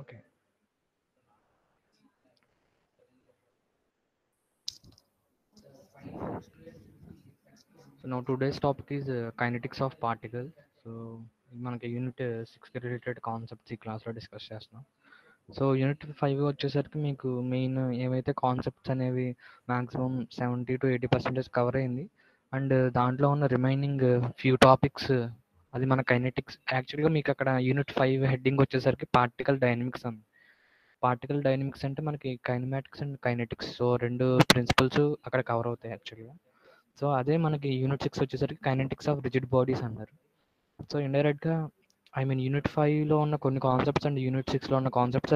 Okay. So now today's topic is kinetics of particles. So మనకి unit 6కి related concepts ఈ క్లాస్లో discuss చేస్తున్నాం. సో యూనిట్ 5 వచ్చేసరికి మీకు మెయిన్ ఏవైతే కాన్సెప్ట్స్ అనేవి మ్యాక్సిమం 70-80% కవర్ అయింది. అండ్ దాంట్లో ఉన్న రిమైనింగ్ ఫ్యూ టాపిక్స్ అది మన కైనెటిక్స్. యాక్చువల్గా మీకు అక్కడ యూనిట్ 5 హెడ్డింగ్ వచ్చేసరికి పార్టికల్ డైనమిక్స్ ఉంది. పార్టికల్ డైనమిక్స్ అంటే మనకి కైనమాటిక్స్ అండ్ కైనెటిక్స్, సో రెండు ప్రిన్సిపల్స్ అక్కడ కవర్ అవుతాయి యాక్చువల్గా. సో అదే మనకి యూనిట్ 6 వచ్చేసరికి కైనెటిక్స్ ఆఫ్ రిజిడ్ బాడీస్ అన్నారు. సో ఇండైరెక్ట్గా యూనిట్ 5లో ఉన్న కొన్ని కాన్సెప్ట్స్ అండ్ యూనిట్ 6లో ఉన్న కాన్సెప్ట్స్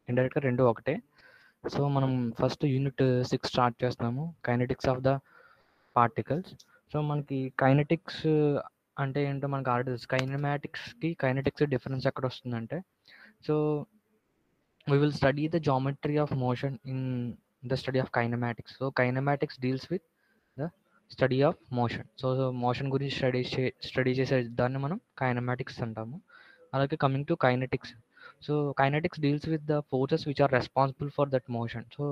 ఇండైరెక్ట్గా రెండు ఒకటే. సో మనం ఫస్ట్ యూనిట్ 6 స్టార్ట్ చేస్తున్నాము, kinetics of the particles. So మనకి కైనెటిక్స్ అంటే ఏంటో మనకు ఆల్రెడీ తెలుసు. కైనమాటిక్స్కి కైనెటిక్స్ డిఫరెన్స్ ఎక్కడ వస్తుందంటే, so we will study the geometry of motion in the study of kinematics. So kinematics deals with the study of motion. So motion గురించి study చేసే దాన్ని మనం కైనమాటిక్స్ అంటాము. అలాగే coming to kinetics, so kinetics deals with the forces which are responsible for that motion. So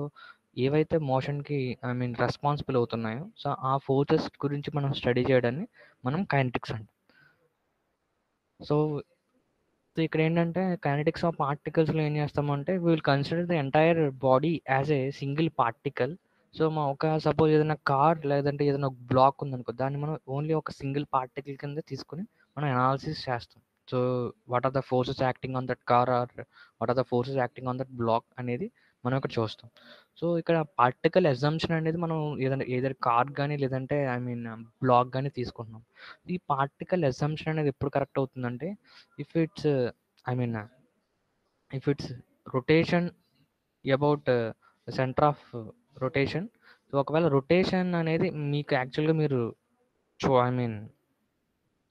ఏవైతే మోషన్కి responsible అవుతున్నాయో, so ఆ ఫోర్సెస్ గురించి మనం స్టడీ చేయడాన్ని మనం కైనెటిక్స్ అంటాం. సో ఇక్కడ ఏంటంటే కైనెటిక్స్ ఆఫ్ పార్టికల్స్లో ఏం చేస్తామంటే we will consider the entire body as a single particle. So ఒక సపోజ్ ఏదైనా కార్ లేదంటే ఏదైనా బ్లాక్ ఉందనుకో, దాన్ని మనం ఓన్లీ ఒక సింగిల్ పార్టికల్ కింద తీసుకుని మనం అనాలిసిస్ చేస్తాం. So what are the forces acting on that car or what are the forces acting on that block అనేది మనం ఇక్కడ చూస్తాం. సో ఇక్కడ పార్టికల్ ఎగ్జంప్షన్ అనేది మనం ఏదైనా కార్ కానీ లేదంటే బ్లాక్ కానీ తీసుకుంటున్నాం. ఈ పార్టికల్ ఎగ్జంప్షన్ అనేది ఎప్పుడు కరెక్ట్ అవుతుందంటే, if it's I mean if it's rotation about center of rotation. So ఒకవేళ రొటేషన్ అనేది మీకు యాక్చువల్గా మీరు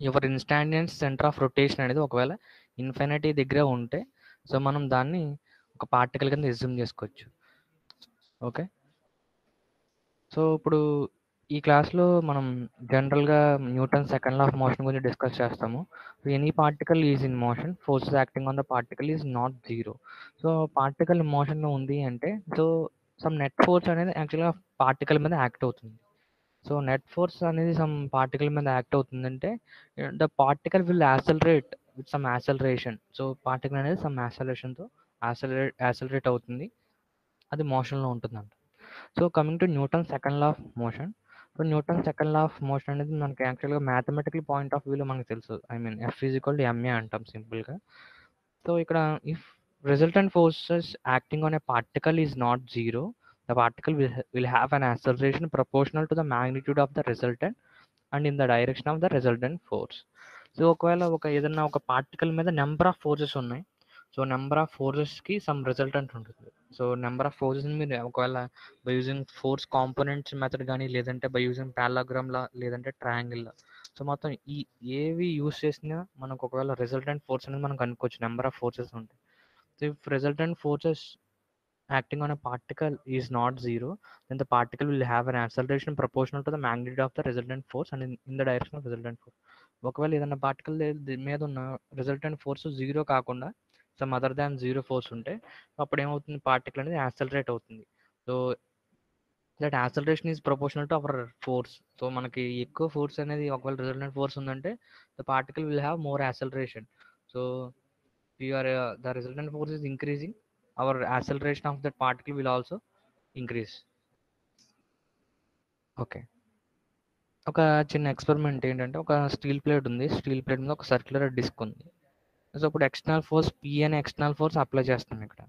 యువర్ ఇన్స్టాండియన్స్ సెంటర్ ఆఫ్ రొటేషన్ అనేది ఒకవేళ ఇన్ఫినిటీ దగ్గర ఉంటే, సో మనం దాన్ని ఒక పార్టికల్ కింద ఎస్యూమ్ చేసుకోవచ్చు. ఓకే. సో ఇప్పుడు ఈ క్లాస్లో మనం జనరల్గా Newton second law of motion గురించి డిస్కస్ చేస్తాము. Any particle is in motion, forces acting on the particle is not zero. So particle మోషన్లో ఉంది అంటే, సో సమ్ నెట్ ఫోర్స్ అనేది యాక్చువల్గా పార్టికల్ మీద యాక్ట్ అవుతుంది. సో నెట్ ఫోర్స్ అనేది సమ్ పార్టికల్ మీద యాక్ట్ అవుతుందంటే, the particle will accelerate with some acceleration. So particle అనేది సమ్ యాక్సలరేషన్తో యాక్సలరేట్ అవుతుంది, అది మోషన్లో ఉంటుందంట. So coming to Newton second law of motion. So Newton second law of motion అనేది మనకి యాక్చువల్గా మ్యాథమెటికల్ పాయింట్ ఆఫ్ వ్యూలో మనకు తెలుసు. F is equal to MA అంటాం సింపుల్గా. సో ఇక్కడ if resultant forces acting on a particle is not zero, the particle will have an acceleration proportional to the magnitude of the resultant and in the direction of the resultant force. So ఒకవేళ ఏదైనా ఒక particle మీద number of forces ఉన్నాయి. So number of ఫోర్సెస్కి some resultant ఉంటుంది. So number of ఫోర్సెస్ని మీరు ఒకవేళ by using force components method కానీ లేదంటే బై యూజింగ్ పారాగ్రామ్లా లేదంటే ట్రయాంగిల్లా, సో మొత్తం ఈ ఏవి యూస్ చేసినా మనకు ఒకవేళ రిజల్టెంట్ ఫోర్స్ అనేది మనం కనుక్కోవచ్చు. నెంబర్ ఆఫ్ ఫోర్సెస్ ఉంటాయి. So if resultant forces acting on a particle is not zero, then the particle will have an acceleration proportional to the magnitude of the resultant force and in the direction of resultant force. ఒకవేళ ఏదైనా particle మీద ఉన్న resultant force zero కాకుండా some other than zero force ఉంటే, అప్పుడు ఏమవుతుంది, particle అనేది accelerate అవుతుంది. So that acceleration is proportional to our force. So మనకి ఎక్కువ ఫోర్స్ అనేది ఒకవేళ రిజల్టెంట్ ఫోర్స్ ఉందంటే the particle will have more acceleration. So the resultant force is increasing, our acceleration of that particle will also increase. Okay. ఒక చిన్న experiment ఏంటంటే, ఒక steel plate ఉంది. స్టీల్ ప్లేట్ మీద ఒక సర్క్యులర్ డిస్క్ ఉంది. సో ఇప్పుడు ఎక్స్టర్నల్ ఫోర్స్ పి అనే ఎక్స్టర్నల్ ఫోర్స్ అప్లై చేస్తాం ఇక్కడ.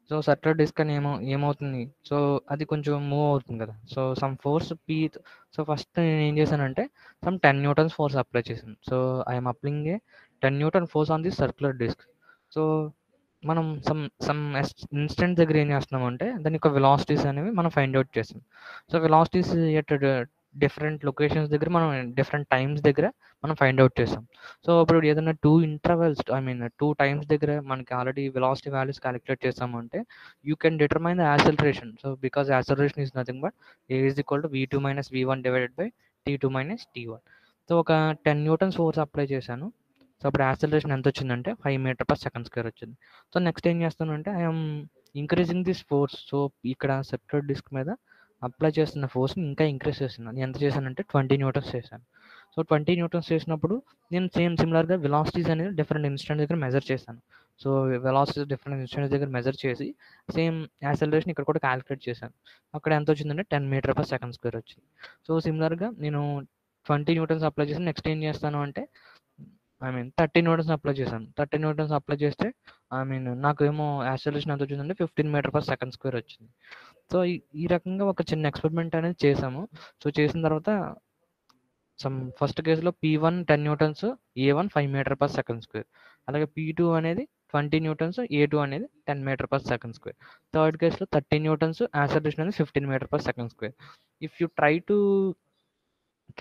సో సర్క్యులర్ డిస్క్ అని ఏమవుతుంది, సో అది కొంచెం మూవ్ అవుతుంది కదా. So some force p. So first నేను ఏం చేశానంటే సమ్ 10 న్యూటన్స్ ఫోర్స్ అప్లై చేశాను. So I'm applying a 10 newton force on the circular disc. So మనం సమ్ దగ్గర ఏం చేస్తున్నామంటే దాని యొక్క వెలాసిటీస్ అనేవి మనం ఫైండ్ అవుట్ చేస్తాం. So velocities at different locations దగ్గర మనం డిఫరెంట్ టైమ్స్ దగ్గర మనం ఫైండ్ అవుట్ చేసాం. సో ఇప్పుడు ఏదైనా 2 ఇంటర్వెల్స్ ఐ మీన్ 2 టైమ్స్ దగ్గర మనకి ఆల్రెడీ వెలాసిటీ వాల్యూస్ కాలిక్యులేట్ చేసామంటే you can determine the acceleration. So because acceleration is nothing but A is equal to v2 minus v1 divided by t2 minus t1. So ఒక 10 newtons force apply చేశాను. So అప్పుడు acceleration ఎంత వచ్చిందంటే 5 metre per second square వచ్చింది. So next ఏం చేస్తానంటే I'm increasing this force. So ఇక్కడ circular disc మీద అప్లై చేస్తున్న ఫోర్స్ని ఇంకా ఇంక్రీజ్ చేస్తున్నాను. ఎంత చేశానంటే 20 న్యూటన్స్ చేశాను. సో 20 న్యూటన్స్ చేసినప్పుడు నేను సిమిలర్గా వెలాసిటీస్ అనేది డిఫరెంట్ ఇన్స్టెంట్ దగ్గర మెజర్ చేశాను. సో వెలాసిటీస్ డిఫరెంట్ ఇన్స్టెంట్స్ దగ్గర మెజర్ చేసి సేమ్ యాక్సలరేషన్ ఇక్కడ కూడా క్యాలిక్యులేట్ చేశాను. అక్కడ ఎంత వచ్చిందంటే 10 మీటర్ పర్ సెకండ్ స్క్వేర్ వచ్చింది. సో సిమిలర్గా నేను 20 న్యూటన్స్ అప్లై చేసి నెక్స్ట్ ఏం చేస్తాను అంటే ఐ మీన్ 30 న్యూటన్స్ అప్లై చేశాను. 30 న్యూటన్స్ అప్లై చేస్తే ఐ మీన్ నాకు ఏమో యాక్సలరేషన్ ఎంత వచ్చిందంటే 15 మీటర్ పర్ సెకండ్ స్క్వేర్ వచ్చింది. సో ఈ రకంగా ఒక చిన్న ఎక్స్పెరిమెంట్ అనేది చేసాము. సో చేసిన తర్వాత ఫస్ట్ కేసులో P1 10 newtons, A1 5 metre per second square, అలాగే P2 అనేది 20 న్యూటన్స్, A2 అనేది 10 metre per second square. Third కేసులో 30 న్యూటన్స్, యాక్సలరేషన్ అనేది 15 metre per second square. If you try to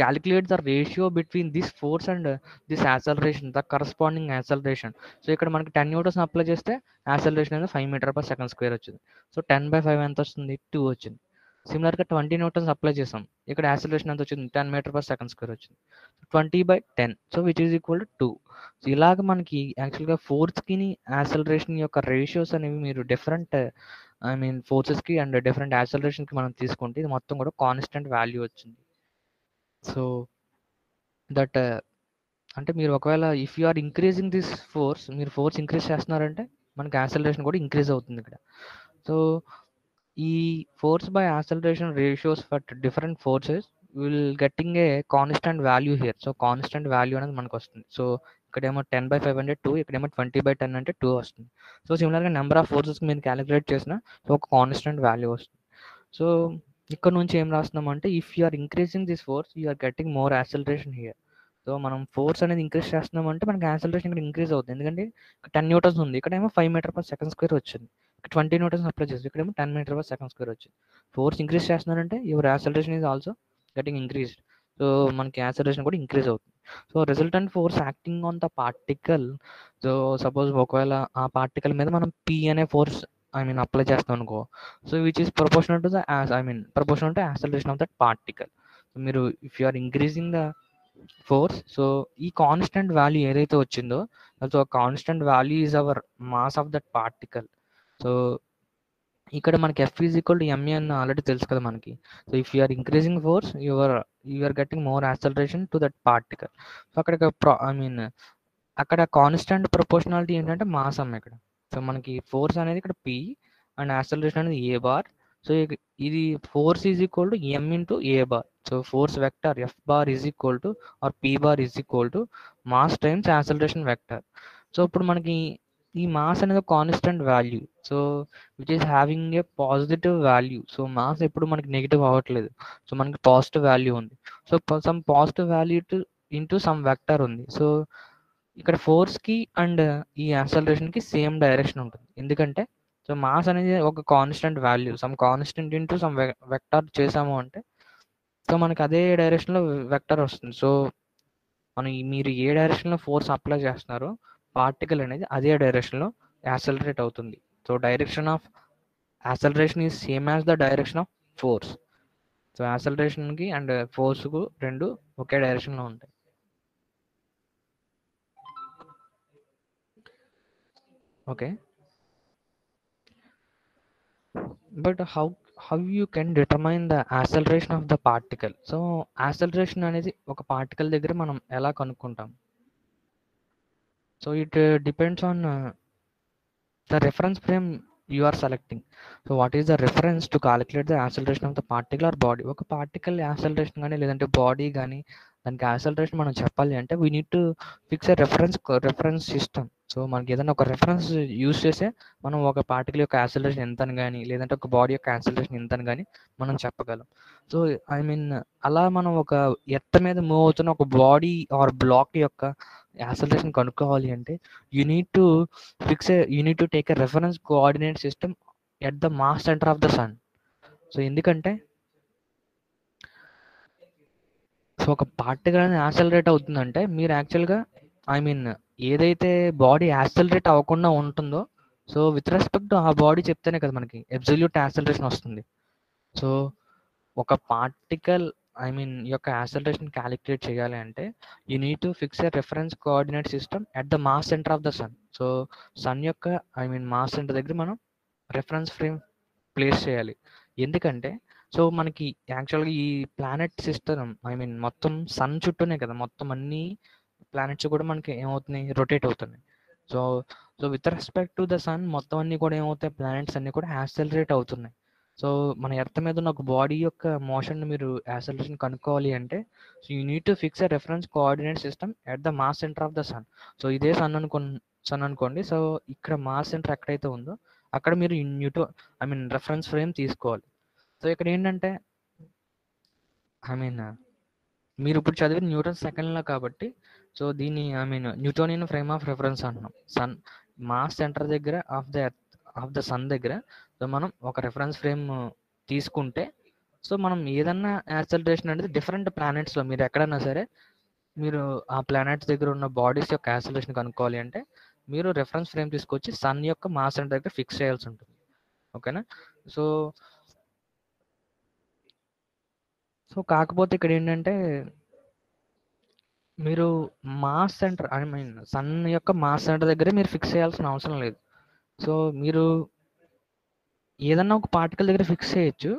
calculate the ratio between this force and this acceleration, the corresponding acceleration. So ఇక్కడ మనకి 10 Newton's apply చేస్తే acceleration అనేది 5 metre per second square వచ్చింది. So 10/5 ఎంత వస్తుంది? 2 వచ్చింది. సిమిలర్గా 20 న్యూటన్స్ అప్లై చేసాం. ఇక్కడ యాక్సలరేషన్ ఎంత వచ్చింది? 10 మీటర్ పర్ సెకండ్ స్క్వేర్ వచ్చింది. 20/10 so which is equal to 2. So ఇలాగ మనకి యాక్చువల్గా ఫోర్స్కి యాక్సలరేషన్ యొక్క రేషియోస్ అనేవి మీరు డిఫరెంట్ ఐ మీన్ ఫోర్సెస్కి అండ్ డిఫరెంట్ యాక్సలరేషన్కి మనం తీసుకుంటే ఇది మొత్తం కూడా కాన్స్టెంట్ వాల్యూ వచ్చింది. సో దట్ అంటే మీరు ఒకవేళ if you are increasing this force, మీరు ఫోర్స్ ఇంక్రీజ్ చేస్తున్నారంటే మనకి యాక్సలరేషన్ కూడా ఇంక్రీజ్ అవుతుంది ఇక్కడ. సో ఈ force by acceleration ratios for different forces will getting a constant value here. So constant value అనేది మనకు వస్తుంది. సో ఇక్కడేమో 10/5 అంటే 2, ఇక్కడేమో 20/10 అంటే 2 వస్తుంది. సో సిమిలర్గా నెంబర్ ఆఫ్ ఫోర్సెస్ మీరు క్యాలిక్యులేట్ చేసిన సో ఒక కాన్స్టెంట్ వాల్యూ వస్తుంది. సో ఇక్కడ నుంచి ఏం రాస్తున్నామంటే if you are increasing this force you are getting more acceleration here. So మనం ఫోర్స్ అనేది ఇంక్రీజ్ చేస్తున్నామంటే మనకి యాక్సలరేషన్ ఇక్కడ ఇంక్రీజ్ అవుతుంది. ఎందుకంటే 10 న్యూటన్స్ ఉంది, ఇక్కడేమో 5 మీటర్ పర్ సెకండ్ స్క్వేర్ వచ్చింది. 20 న్యూటన్స్ అప్లై చేసి ఇక్కడేమో 10 మీటర్ పర్ సెకండ్ స్క్వేర్ వచ్చింది. ఫోర్స్ ఇంక్రీజ్ చేస్తున్నారంటే your acceleration is also getting increased. So మనకి యాక్సలరేషన్ కూడా ఇంక్రీజ్ అవుతుంది. So resultant force acting on the particle. So suppose ఒకవేళ ఆ పార్టికల్ మీద మనం P అనే ఫోర్స్ ఐ మీన్ అప్లై చేస్తాం అనుకో, so which is proportional to the I mean proportional to acceleration of that particle. So మీరు if you are increasing the force, so ఈ constant value ఏదైతే వచ్చిందో so constant value is our mass of that particle. So ఇక్కడ మనకి F is equal to MA అని already తెలుసు కదా మనకి. So if you are increasing force you're getting more acceleration to that particle. So అక్కడ I mean అక్కడ constant proportionality ఏంటంటే mass అమ్మ ఇక్కడ. సో మనకి ఫోర్స్ అనేది ఇక్కడ P అండ్ యాక్సలరేషన్ అనేది A బార్. సో ఇది force is equal to M into A bar. So force vector F bar is equal to or P bar is equal to mass times acceleration vector. So ఇప్పుడు మనకి ఈ mass అనేది constant value, so which is having a positive value. So mass ఎప్పుడు మనకి negative అవ్వట్లేదు, so మనకి positive value ఉంది. So some positive value into some vector ఉంది. సో ఇక్కడ ఫోర్స్కి అండ్ ఈ యాక్సలరేషన్కి సేమ్ డైరెక్షన్ ఉంటుంది. ఎందుకంటే సో మాస్ అనేది ఒక constant value, some constant into some vector చేసాము అంటే సో మనకి అదే డైరెక్షన్లో వెక్టర్ వస్తుంది. సో మీరు ఏ డైరెక్షన్లో ఫోర్స్ అప్లై చేస్తున్నారో పార్టికల్ అనేది అదే డైరెక్షన్లో యాక్సలరేట్ అవుతుంది. So direction of acceleration is same as the direction of force. So యాక్సలరేషన్కి అండ్ ఫోర్స్కు రెండు ఒకే డైరెక్షన్లో ఉంటాయి. Okay, but how you can determine the acceleration of the particle. So acceleration అనేది ఒక పార్టికల్ దగ్గర మనం ఎలా కనుక్కుంటాం? So it depends on the reference frame you are selecting. So what is the reference to calculate the acceleration of the particle or body? ఒక particle acceleration కానీ లేదంటే body కానీ దానికి యాక్సలరేషన్ మనం చెప్పాలి అంటే we need to fix A reference system. So మనకి ఏదైనా ఒక రెఫరెన్స్ యూస్ చేసే మనం ఒక పార్టికల్ యొక్క యాక్సలరేషన్ ఎంత అని కానీ లేదంటే ఒక బాడీ యొక్క యాక్సలరేషన్ ఎంత అని కానీ మనం చెప్పగలం. సో ఐ మీన్ అలా మనం ఒక ఎర్త్ మీద మూవ్ అవుతున్న ఒక బాడీ ఆర్ బ్లాక్ యొక్క యాక్సలరేషన్ కనుక్కోవాలి అంటే you need to take a reference coordinate system at the mass center of the sun. So ఎందుకంటే సో ఒక పార్టికల్ అనేది యాక్సలరేట్ అవుతుందంటే మీరు యాక్చువల్గా ఐ మీన్ ఏదైతే బాడీ యాక్సలరేట్ అవ్వకుండా ఉంటుందో సో విత్ రెస్పెక్ట్ టు ఆ బాడీ చెప్తేనే కదా మనకి అబ్సల్యూట్ యాక్సలరేషన్ వస్తుంది. సో ఒక పార్టికల్ ఐ మీన్ ఈ యొక్క యాక్సలరేషన్ క్యాలిక్యులేట్ చేయాలి అంటే you need to fix a reference coordinate system at the mass center of the sun. So sun యొక్క ఐ మీన్ మాస్ సెంటర్ దగ్గర మనం రెఫరెన్స్ ఫ్రేమ్ ప్లేస్ చేయాలి. ఎందుకంటే సో మనకి యాక్చువల్గా ఈ ప్లానెట్ సిస్టమ్ ఐ మీన్ మొత్తం సన్ చుట్టూనే కదా మొత్తం అన్ని ప్లానెట్స్ కూడా మనకి ఏమవుతున్నాయి రొటేట్ అవుతున్నాయి. So so with respect to the sun మొత్తం అన్ని కూడా ఏమవుతాయి ప్లానెట్స్ అన్ని కూడా యాక్సలరేట్ అవుతున్నాయి. సో మన ఎర్త్ మీద ఉన్న ఒక బాడీ యొక్క మోషన్ మీరు యాక్సలరేషన్ కనుక్కోవాలి అంటే so you need to fix a reference coordinate system at the mass center of the sun. So ఇదే సన్ అనుకోండి. సో ఇక్కడ మాస్ సెంటర్ ఎక్కడైతే ఉందో అక్కడ మీరు ఐ మీన్ రెఫరెన్స్ ఫ్రేమ్ తీసుకోవాలి. సో ఇక్కడ ఏంటంటే ఐ మీన్ మీరు ఇప్పుడు చదివిన న్యూటన్ సెకండ్ లా కాబట్టి సో దీన్ని I mean Newtonian frame of reference అంటున్నాం. సన్ మాస్ సెంటర్ దగ్గర ఆఫ్ ద సన్ దగ్గర సో మనం ఒక రెఫరెన్స్ ఫ్రేమ్ తీసుకుంటే సో మనం ఏదన్నా యాక్సలరేషన్ అనేది డిఫరెంట్ ప్లానెట్స్లో మీరు ఎక్కడన్నా సరే మీరు ఆ ప్లానెట్స్ దగ్గర ఉన్న బాడీస్ యొక్క యాక్సలరేషన్ కనుక్కోవాలి అంటే మీరు రెఫరెన్స్ ఫ్రేమ్ తీసుకొచ్చి సన్ యొక్క మాస్ సెంటర్ దగ్గర ఫిక్స్ చేయాల్సి ఉంటుంది. ఓకేనా. సో సో కాకపోతే ఇక్కడ ఏంటంటే మీరు mass centre I mean sun యొక్క మాస్ సెంటర్ దగ్గరే మీరు ఫిక్స్ చేయాల్సిన అవసరం లేదు. సో మీరు ఏదన్నా ఒక పార్టికల్ దగ్గర ఫిక్స్ చేయొచ్చు.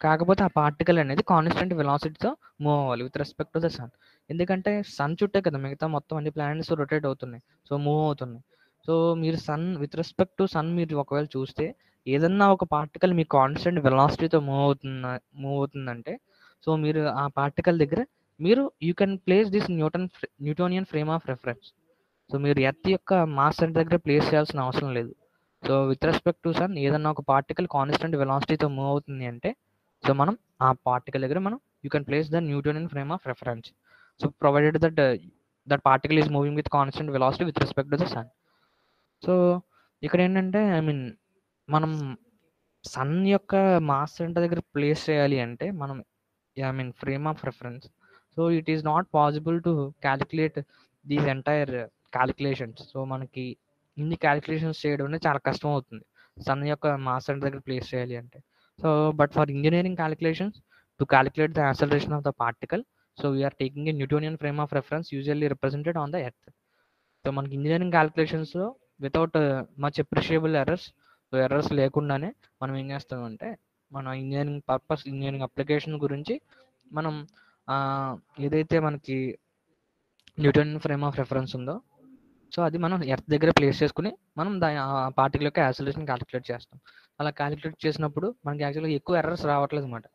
కాకపోతే ఆ పార్టికల్ అనేది కాన్స్టెంట్ వెలాసిటీతో మూవ్ అవ్వాలి with respect to the sun. ఎందుకంటే సన్ చుట్టే కదా మిగతా మొత్తం అన్ని ప్లానెట్స్ రొటేట్ అవుతున్నాయి. సో మూవ్ అవుతున్నాయి. సో మీరు sun with respect to sun మీరు ఒకవేళ చూస్తే ఏదన్నా ఒక పార్టికల్ మీ కాన్స్టెంట్ వెలాసిటీతో మూవ్ అవుతుందంటే సో మీరు ఆ పార్టికల్ దగ్గర మీరు you can place this Newtonian frame of reference. So మీరు ఎర్త్ యొక్క మాస్ సెంటర్ దగ్గర ప్లేస్ చేయాల్సిన అవసరం లేదు. So with respect to sun ఏదన్నా ఒక పార్టికల్ కాన్స్టెంట్ వెలాసిటీతో మూవ్ అవుతుంది అంటే సో మనం ఆ పార్టికల్ దగ్గర మనం you can place the Newtonian frame of reference. So provided that particle is moving with constant velocity with respect to the sun. So ఇక్కడ ఏంటంటే ఐ మీన్ మనం సన్ యొక్క మాస్ సెంటర్ దగ్గర ప్లేస్ చేయాలి అంటే మనం I mean frame of reference. So it is not possible to calculate these entire calculations. So మనకి ఇన్ని క్యాలిక్యులేషన్స్ చేయడం అనేది చాలా కష్టం అవుతుంది సన్ యొక్క మాస్ సెంటర్ దగ్గర ప్లేస్ చేయాలి అంటే. So but for engineering calculations to calculate the acceleration of the particle so we are taking a Newtonian frame of reference usually represented on the earth. So మనకి ఇంజనీరింగ్ క్యాలిక్యులేషన్స్లో without much appreciable errors so errors లేకుండానే మనం ఏం చేస్తామంటే మన engineering purpose engineering application గురించి మనం ఏదైతే మనకి న్యూటన్ ఫ్రేమ్ ఆఫ్ రెఫరెన్స్ ఉందో సో అది మనం ఎర్త్ దగ్గర ప్లేస్ చేసుకుని మనం దాని ఆ పార్టికల్ యొక్క యాక్సలరేషన్ క్యాలిక్యులేట్ చేస్తాం. అలా క్యాలిక్యులేట్ చేసినప్పుడు మనకి యాక్చువల్గా ఎక్కువ ఎర్రర్స్ రావట్లేదు అనమాట.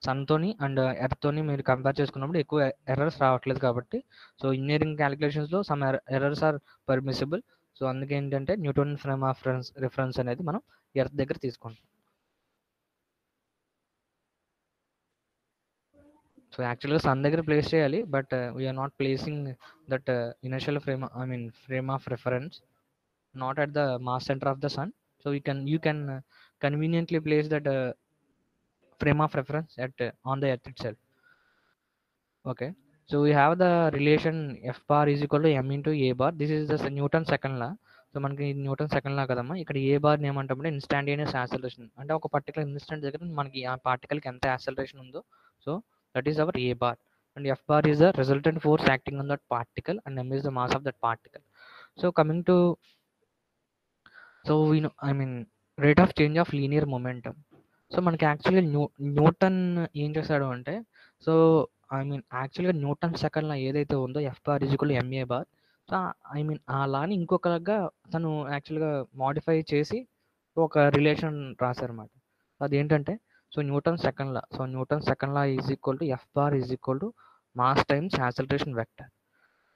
సన్తోని అండ్ ఎర్త్తోని మీరు కంపేర్ చేసుకున్నప్పుడు ఎక్కువ ఎర్రర్స్ రావట్లేదు కాబట్టి సో ఇంజనీరింగ్ క్యాలిక్యులేషన్స్లో some errors are permissible. So అందుకే ఏంటంటే న్యూటన్ ఫ్రేమ్ ఆఫ్ రిఫరెన్స్ అనేది మనం ఎర్త్ దగ్గర తీసుకుంటాం. సో యాక్చువల్గా సన్ దగ్గర ప్లేస్ చేయాలి but we're not placing that inertial frame of reference not at the mass center of the sun. So you can conveniently place that frame of reference at on the earth itself. Okay. So we have the relation f bar is equal to m into a bar. This is the Newton second law. So మనకి Newton second లా కదమ్మా. ఇక్కడ ఏ bar ఏమంటామంటే instantaneous acceleration. అంటే ఒక particular instant దగ్గర మనకి ఆ పార్టికల్కి ఎంత యాక్సలరేషన్ ఉందో so that is our A bar. And F bar is the resultant force acting on that particle and m is the mass of that particle. So coming to so we know I mean rate of change of linear momentum. So మనకి యాక్చువల్గా Newton ఏం చేశాడు అంటే so I mean యాక్చువల్గా Newton second లా ఏదైతే ఉందో F bar equal MA bar. So I mean ఆ లాని ఇంకొకలాగా తను యాక్చువల్గా మాడిఫై చేసి ఒక రిలేషన్ రాశారన్నమాట. అదేంటంటే so Newton second law is equal to F bar is equal to mass times acceleration vector.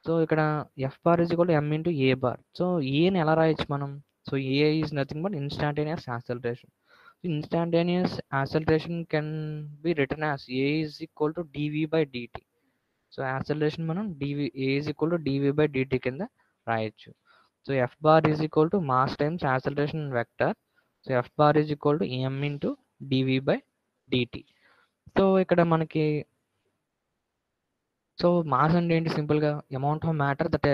So ఇక్కడ F bar is equal to M into A bar. So ఏని ఎలా రాయొచ్చు మనం. So A is nothing but instantaneous acceleration. Instantaneous acceleration can be written as a is equal to dv by dt. So acceleration మనం a is equal to dv by dt కింద రాయొచ్చు. So f bar is equal to mass times acceleration vector. So f bar is equal to m into dv by dt. So ఇక్కడ మనకి so mass అంటే ఏంటి? సింపుల్‌గా amount of matter that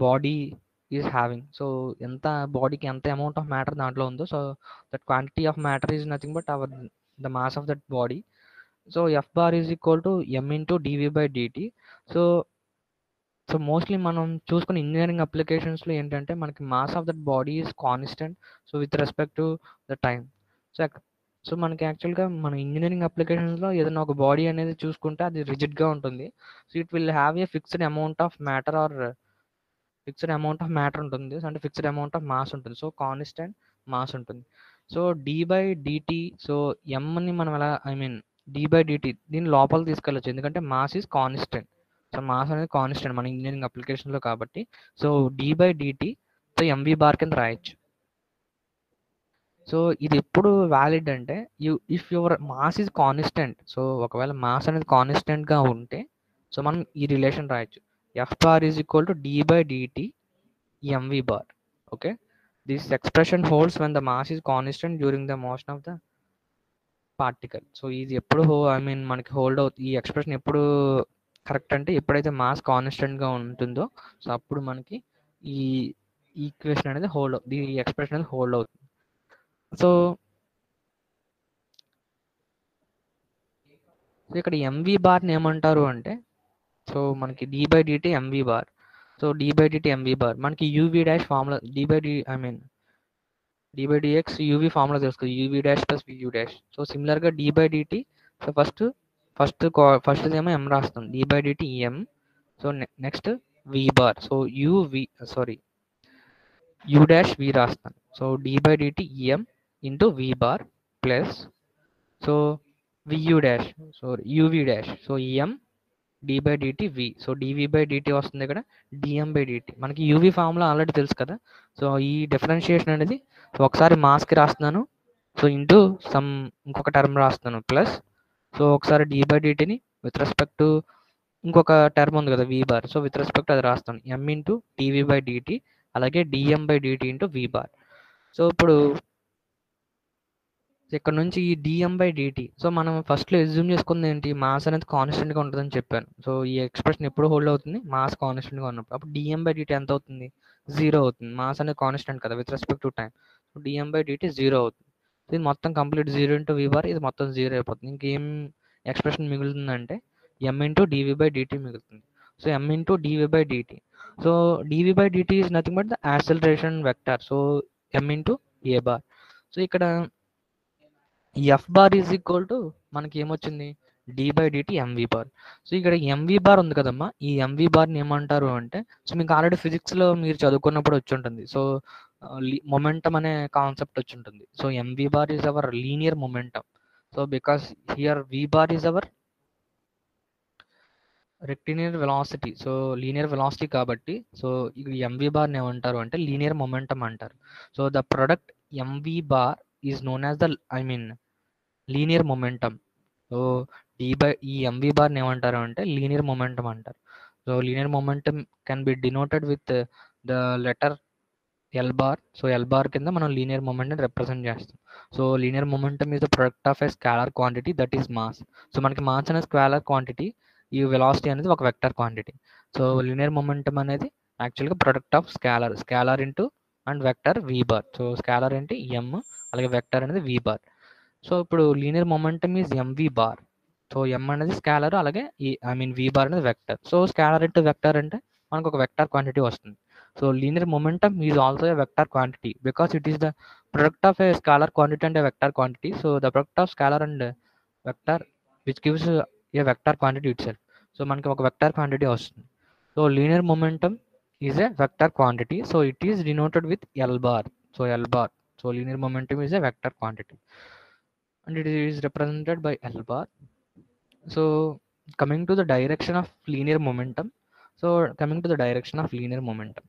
body is having. So ఎంత బాడీకి ఎంత amount of matter దాంట్లో ఉందో, so that quantity of matter is nothing but the mass of that body. So f bar is equal to M into dv by dt. So so mostly మనం చూసుకున్న engineering అప్లికేషన్స్లో ఏంటంటే మనకి mass of that body is constant, so with respect to the time. So so మనకి యాక్చువల్గా మన engineering అప్లికేషన్స్లో ఏదైనా ఒక బాడీ అనేది చూసుకుంటే అది రిజిడ్గా ఉంటుంది. So it will have a fixed amount of matter or fixed amount of matter ఉంటుంది, అంటే ఫిక్స్డ్ అమౌంట్ ఆఫ్ మాస్ ఉంటుంది. సో కాన్స్టెంట్ మాస్ ఉంటుంది. So d by dt, so ఎమ్ని మనం ఎలా, I mean d by dt దీన్ని లోపల తీసుకెళ్ళచ్చు, ఎందుకంటే mass is constant. So mass అనేది కాన్స్టెంట్ మన ఇంజనీరింగ్ అప్లికేషన్లో కాబట్టి, so d by dt so mv bar కింద రాయొచ్చు. సో ఇది ఎప్పుడు వ్యాలిడ్ అంటే if your mass is constant, so ఒకవేళ మాస్ అనేది కాన్స్టెంట్గా ఉంటే సో మనం ఈ రిలేషన్ రాయొచ్చు, F bar is equal to d by dt mv bar. Okay, this expression holds when the mass is constant during the motion of the particle. So ఇది ఎప్పుడు I mean మనకి hold అవుతుంది, ఈ expression ఎప్పుడు correct అంటే ఎప్పుడైతే mass కాన్స్టెంట్గా ఉంటుందో సో అప్పుడు మనకి ఈ ఈక్వేషన్ అనేది హోల్డ్ అవుతుంది, ఈ ఎక్స్ప్రెషన్ అనేది హోల్డ్ అవుతుంది. సో ఇక్కడ ఎంవి బార్ని ఏమంటారు అంటే, సో మనకి d by dt mv bar. So d by dt mv bar మనకి uv dash formula d by d, I mean d by dx uv formula తెలుస్తుంది, uv dash plus vu dash. So సిమిలర్గా d by dt, so first ఏమో m రాస్తాం, d by dt m. So next v bar, so uv sorry u dash v రాస్తాను. So d by dt m into v bar plus so వియూ dash, so uv dash, so m d by dt v, so dv by dt వస్తుంది ఇక్కడ dm by dt. మనకి uv formula already తెలుసు కదా. So ఈ differentiation అనేది ఒకసారి మాస్కి రాస్తున్నాను, సో ఇంటూ సమ్ ఇంకొక టర్మ్ రాస్తున్నాను ప్లస్, సో ఒకసారి డి బై డిటిని విత్ రెస్పెక్ట్ టు ఇంకొక టర్మ్ ఉంది కదా v bar, so with respect అది రాస్తాను m into dv by dt అలాగే dm by dt into v bar. So ఇప్పుడు ఇక్కడ నుంచి ఈ డిఎం బై డిటి, సో మనం ఫస్ట్లో ఎజ్యూమ్ చేసుకుంది ఏంటి, మాస్ అనేది కాన్స్టెంట్గా ఉంటుందని చెప్పాను. సో ఈ ఎక్స్ప్రెషన్ ఎప్పుడు హోల్డ్ అవుతుంది, మాస్ కాన్స్టెంట్గా ఉన్నప్పుడు. అప్పుడు డిఎం బై డిటి ఎంత అవుతుంది, జీరో అవుతుంది, మాస్ అనేది కాన్స్టెంట్ కదా with respect to time. So dm by dt zero అవుతుంది. సో ఇది మొత్తం complete zero into v bar, ఇది మొత్తం జీరో అయిపోతుంది. ఇంకేం ఎక్స్ప్రెషన్ మిగులుతుందంటే m into dv by dt మిగులుతుంది. So m into dv by dt, so dv by dt is nothing but the acceleration vector, so m into A bar. So ఇక్కడ F bar is equal to మనకి ఏమొచ్చింది, d by dt mv bar. So ఇక్కడ MV bar ఉంది కదమ్మా, ఈ mv బార్ని ఏమంటారు అంటే, సో మీకు ఆల్రెడీ ఫిజిక్స్లో మీరు చదువుకున్నప్పుడు వచ్చి ఉంటుంది. సో మొమెంటం అనే కాన్సెప్ట్ వచ్చి ఉంటుంది. So mv bar is our linear momentum. So because here v bar is our rectilinear velocity, so linear velocity కాబట్టి సో ఇక్కడ ఎంవి బార్ని ఏమంటారు అంటే లీనియర్ మొమెంటం అంటారు. So the product mv bar is known as the, I mean linear momentum. So ఈ mv బార్ని ఏమంటారు అంటే లీనియర్ మొమెంటం అంటారు. So linear momentum can be denoted with the letter L bar. So L bar కింద మనం linear momentum represent చేస్తాం. So linear momentum is the product of a scalar quantity that is mass. So మనకి mass అనే scalar quantity, ఈ velocity అనేది ఒక vector quantity. So linear momentum అనేది యాక్చువల్గా product of scalar into and vector v bar. So scalar ఏంటి m, అలాగే vector అనేది వి బార్. సో ఇప్పుడు linear momentum is mv bar. So m అనేది స్కాలర్, అలాగే ఈ ఐ మీన్ వి బార్ అనేది vector. So scholar into vector అంటే మనకు ఒక వెక్టర్ క్వాంటిటీ వస్తుంది. So linear momentum is also a vector quantity because it is the product of a scholar quantity and A vector quantity. So the product of scholar and vector which gives a vector quantity it self. So మనకి ఒక vector quantity వస్తుంది. So linear momentum is a vector quantity. So it is denoted with L bar. So L bar, so linear momentum is a vector quantity and it is represented by L bar. So coming to the direction of linear momentum. So coming to the direction of linear momentum.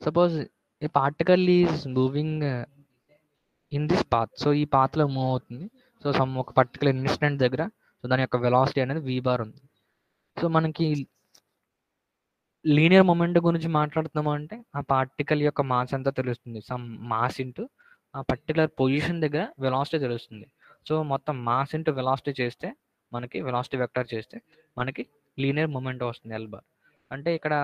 Suppose a particle is moving in this path. So ఈ path లో move అవుతుంది. So some ఒక particular instant దగ్గర so దాని యొక్క velocity అనేది v bar ఉంది. So మనకి లీనియర్ మొమెంటం గురించి మాట్లాడుతున్నాము అంటే ఆ పార్టికల్ యొక్క మాస్ ఎంత తెలుస్తుంది, సమ్ మాస్ ఇంటూ ఆ పర్టికులర్ పొజిషన్ దగ్గర వెలాసిటీ తెలుస్తుంది. సో మొత్తం మాస్ ఇంటూ వెలాసిటీ చేస్తే మనకి వెలాసిటీ వెక్టర్ చేస్తే మనకి లీనియర్ మొమెంటం వస్తుంది ఎల్ బార్. అంటే ఇక్కడ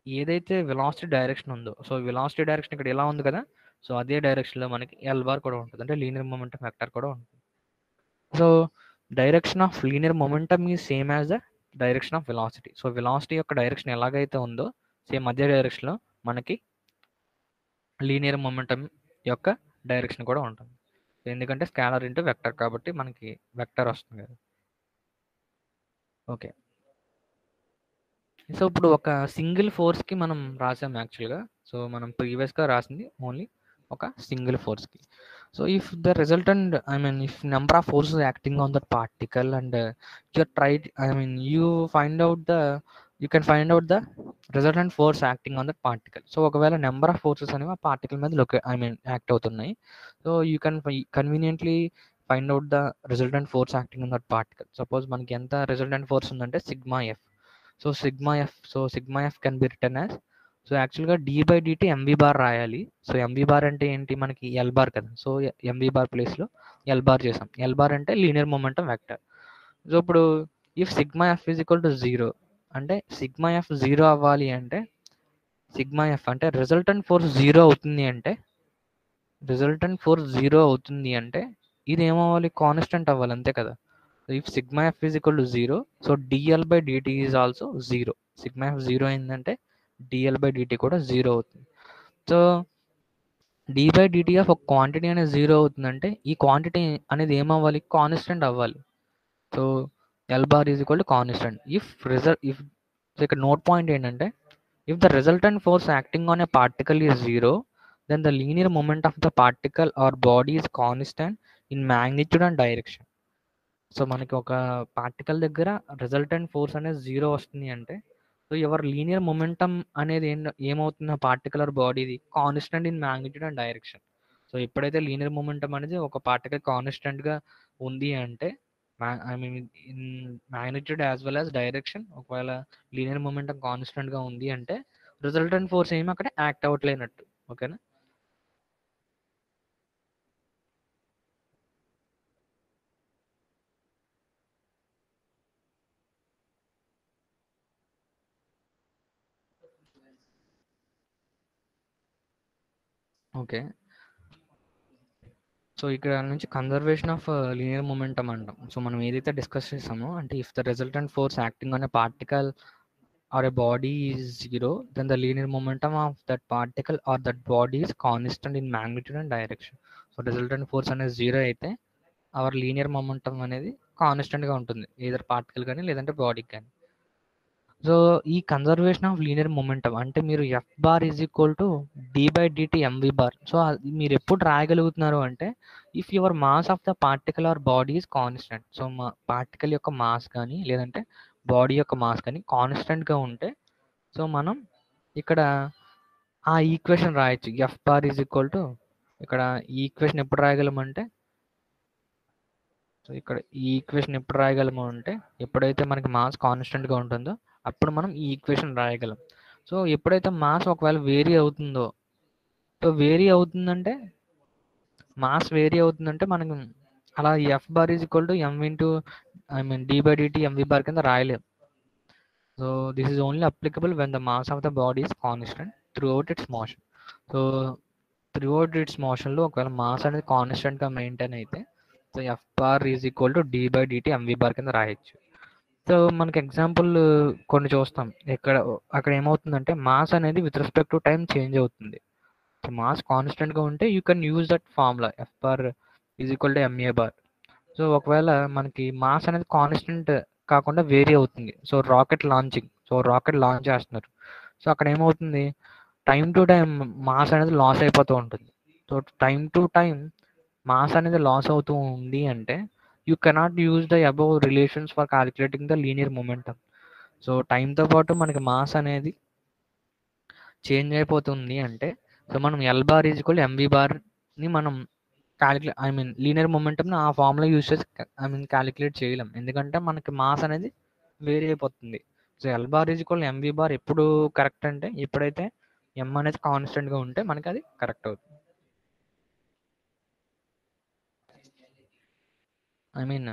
ఏదైతే వెలాసిటీ డైరెక్షన్ ఉందో, సో వెలాసిటీ డైరెక్షన్ ఇక్కడ ఎలా ఉంది కదా, సో అదే డైరెక్షన్లో మనకి ఎల్ బార్ కూడా ఉంటుంది, అంటే లీనియర్ మొమెంటం వెక్టర్ కూడా ఉంటుంది. So direction of linear momentum is same as the direction of velocity. So velocity యొక్క డైరెక్షన్ ఎలాగైతే ఉందో సేమ్ అదే డైరెక్షన్లో మనకి లీనియర్ మొమెంటమ్ యొక్క డైరెక్షన్ కూడా ఉంటుంది. ఎందుకంటే స్కేలర్ ఇంటూ వెక్టర్ కాబట్టి మనకి వెక్టర్ వస్తుంది కదా. ఓకే, సో ఇప్పుడు ఒక సింగిల్ ఫోర్స్కి మనం రాసాం యాక్చువల్గా. సో మనం ప్రీవియస్గా రాసింది ఓన్లీ ఒక సింగిల్ ఫోర్స్కి. So if the resultant, I mean if number of forces acting on that particle and you tried, I mean you can find out the resultant force acting on that particle. So ఒకవేళ number of forces అనేవి ఆ particle మీద act అవుతున్నాయి. So you can conveniently find out the resultant force acting on that particle. Suppose మనకి ఎంత resultant force ఉందంటే sigma f. So sigma f can be written as, so యాక్చువల్గా d by dt mv bar రాయాలి. So mv bar అంటే ఏంటి, మనకి l bar కదా. So mv bar ప్లేస్లో ఎల్ బార్ చేసాం. ఎల్ బార్ అంటే లీనియర్ మొమెంటం వెక్టర్. సో ఇప్పుడు if sigma F is equal to zero, అంటే సిగ్మా ఎఫ్ జీరో అవ్వాలి అంటే సిగ్మా ఎఫ్ అంటే రిజల్టెంట్ ఫోర్స్ జీరో అవుతుంది అంటే ఇది ఏమవ్వాలి, కాన్స్టెంట్ అవ్వాలి, అంతే కదా. If sigma F is equal to zero, so dL by dt is also zero. Sigma F zero అయిందంటే డిఎల్ బై డిటి కూడా జీరో అవుతుంది. So d by dt of ఒక క్వాంటిటీ అనేది జీరో అవుతుందంటే ఈ క్వాంటిటీ అనేది ఏమవ్వాలి, కాన్స్టెంట్ అవ్వాలి. So L bar is equal to constant if ఇక్కడ నోట్ పాయింట్ ఏంటంటే, if the resultant force acting on a particle is zero, then the linear moment of the particle or body is constant in magnitude and direction. So మనకి ఒక particle దగ్గర resultant force అనేది zero వస్తుంది అంటే, so ఎవరి linear momentum అనేది ఏమవుతుంది, particular బాడీది constant in magnitude and direction. So ఎప్పుడైతే లీనియర్ మొమెంటం అనేది ఒక పార్టికల్ కాన్స్టెంట్గా ఉంది అంటే, I mean in magnitude as well as direction, ఒకవేళ లీనియర్ మొమెంటం కాన్స్టెంట్గా ఉంది అంటే రిజల్టెంట్ ఫోర్స్ ఏమి అక్కడ యాక్ట్ అవ్వట్లేనట్టు. ఓకేనా. ఓకే, సో ఇక్కడ నుంచి కన్జర్వేషన్ ఆఫ్ లీనియర్ మొమెంటం అంటాం. సో మనం ఏదైతే డిస్కస్ చేసామో, అంటే if the resultant force acting on a particle or a body is zero, then the linear momentum of that particle or that body is constant in magnitude and direction. So resultant force అనేది zero అయితే our linear momentum అనేది కాన్స్టెంట్గా ఉంటుంది, either particle కానీ లేదంటే బాడీకి కానీ. So ఈ కన్జర్వేషన్ ఆఫ్ లీనియర్ మొమెంటం అంటే మీరు F bar is equal to d by dt mv bar. So మీరు ఎప్పుడు రాయగలుగుతున్నారు అంటే, if your mass of the particle or body is constant. So మా పార్టికల్ యొక్క మాస్ కానీ లేదంటే బాడీ యొక్క మాస్ కానీ కాన్స్టెంట్గా ఉంటే, సో మనం ఇక్కడ ఆ ఈక్వేషన్ రాయొచ్చు. F bar is equal to, ఇక్కడ ఈ ఈక్వేషన్ ఎప్పుడు రాయగలమంటే, సో ఇక్కడ ఈ ఈక్వేషన్ ఎప్పుడు రాయగలము అంటే, ఎప్పుడైతే మనకి మాస్ కాన్స్టెంట్గా ఉంటుందో అప్పుడు మనం ఈ ఈక్వేషన్ రాయగలం. సో ఎప్పుడైతే మాస్ ఒకవేళ వేరీ అవుతుందో, సో మాస్ వేరీ అవుతుందంటే మనకి అలా f bar is equal to M into, I mean d by dt mv bar కింద రాయలేం. So this is only applicable when the mass of the body is constant throughout its motion. So throughout its మోషన్లో ఒకవేళ mass అనేది కాన్స్టెంట్గా maintain అయితే, so f bar is equal to d by dt mv bar కింద రాయొచ్చు. So మనకి example కొన్ని చూస్తాం. అక్కడ ఏమవుతుందంటే మాస్ అనేది with respect to time change అవుతుంది. సో మాస్ కాన్స్టెంట్గా ఉంటే you can use that formula F bar is equal to MA bar. So ఒకవేళ మనకి మాస్ అనేది కాన్స్టెంట్ కాకుండా వేరీ అవుతుంది. సో రాకెట్ లాంచ్ చేస్తున్నారు. సో అక్కడ ఏమవుతుంది, టైం టు టైం మాస్ అనేది లాస్ అయిపోతూ ఉంటుంది. So time to time mass అనేది లాస్ అవుతూ ఉంది అంటే you cannot use the above relations for calculating the linear momentum. So టైంతో పాటు మనకి మాస్ అనేది చేంజ్ అయిపోతుంది అంటే, సో మనం l bar is equal mv బార్ని మనం లీనియర్ మొమెంటంని ఆ ఫార్ములా యూజ్ చేసి క్యాలిక్యులేట్ చేయలేం, ఎందుకంటే మనకి మాస్ అనేది వేరీ అయిపోతుంది. So L bar is equal mv bar ఎప్పుడు కరెక్ట్ అంటే, ఎప్పుడైతే ఎం అనేది కాన్స్టెంట్గా ఉంటే మనకి అది కరెక్ట్ అవుతుంది. I mean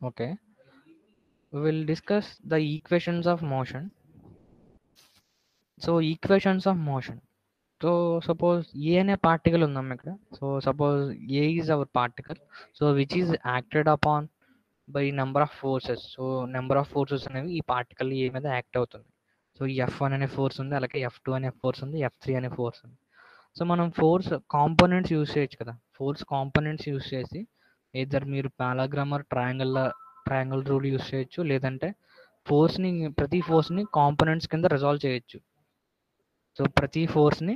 Okay, we will discuss the equations of motion. So equations of motion. So suppose A అనే particle ఉందాం ఇక్కడ. So suppose A is our particle. So which is acted upon by number of forces. So number of forces అనేవి ఈ particle ఏ మీద act అవుతుంది. So ఈ F1 అనే force ఉంది, అలాగే F2 అనే ఫోర్స్ ఉంది, F3 అనే ఫోర్స్ ఉంది. సో మనం ఫోర్స్ కాంపోనెంట్స్ యూస్ చేయొచ్చు కదా. ఫోర్స్ కాంపోనెంట్స్ యూస్ చేసి ఏదర్ మీరు పారాగ్రామర్ ట్రయాంగిల్ రూల్ యూస్ చేయొచ్చు, లేదంటే ఫోర్స్ని ప్రతి ఫోర్స్ని కాంపోనెంట్స్ కింద రిజాల్వ్ చేయొచ్చు. సో ప్రతి ఫోర్స్ని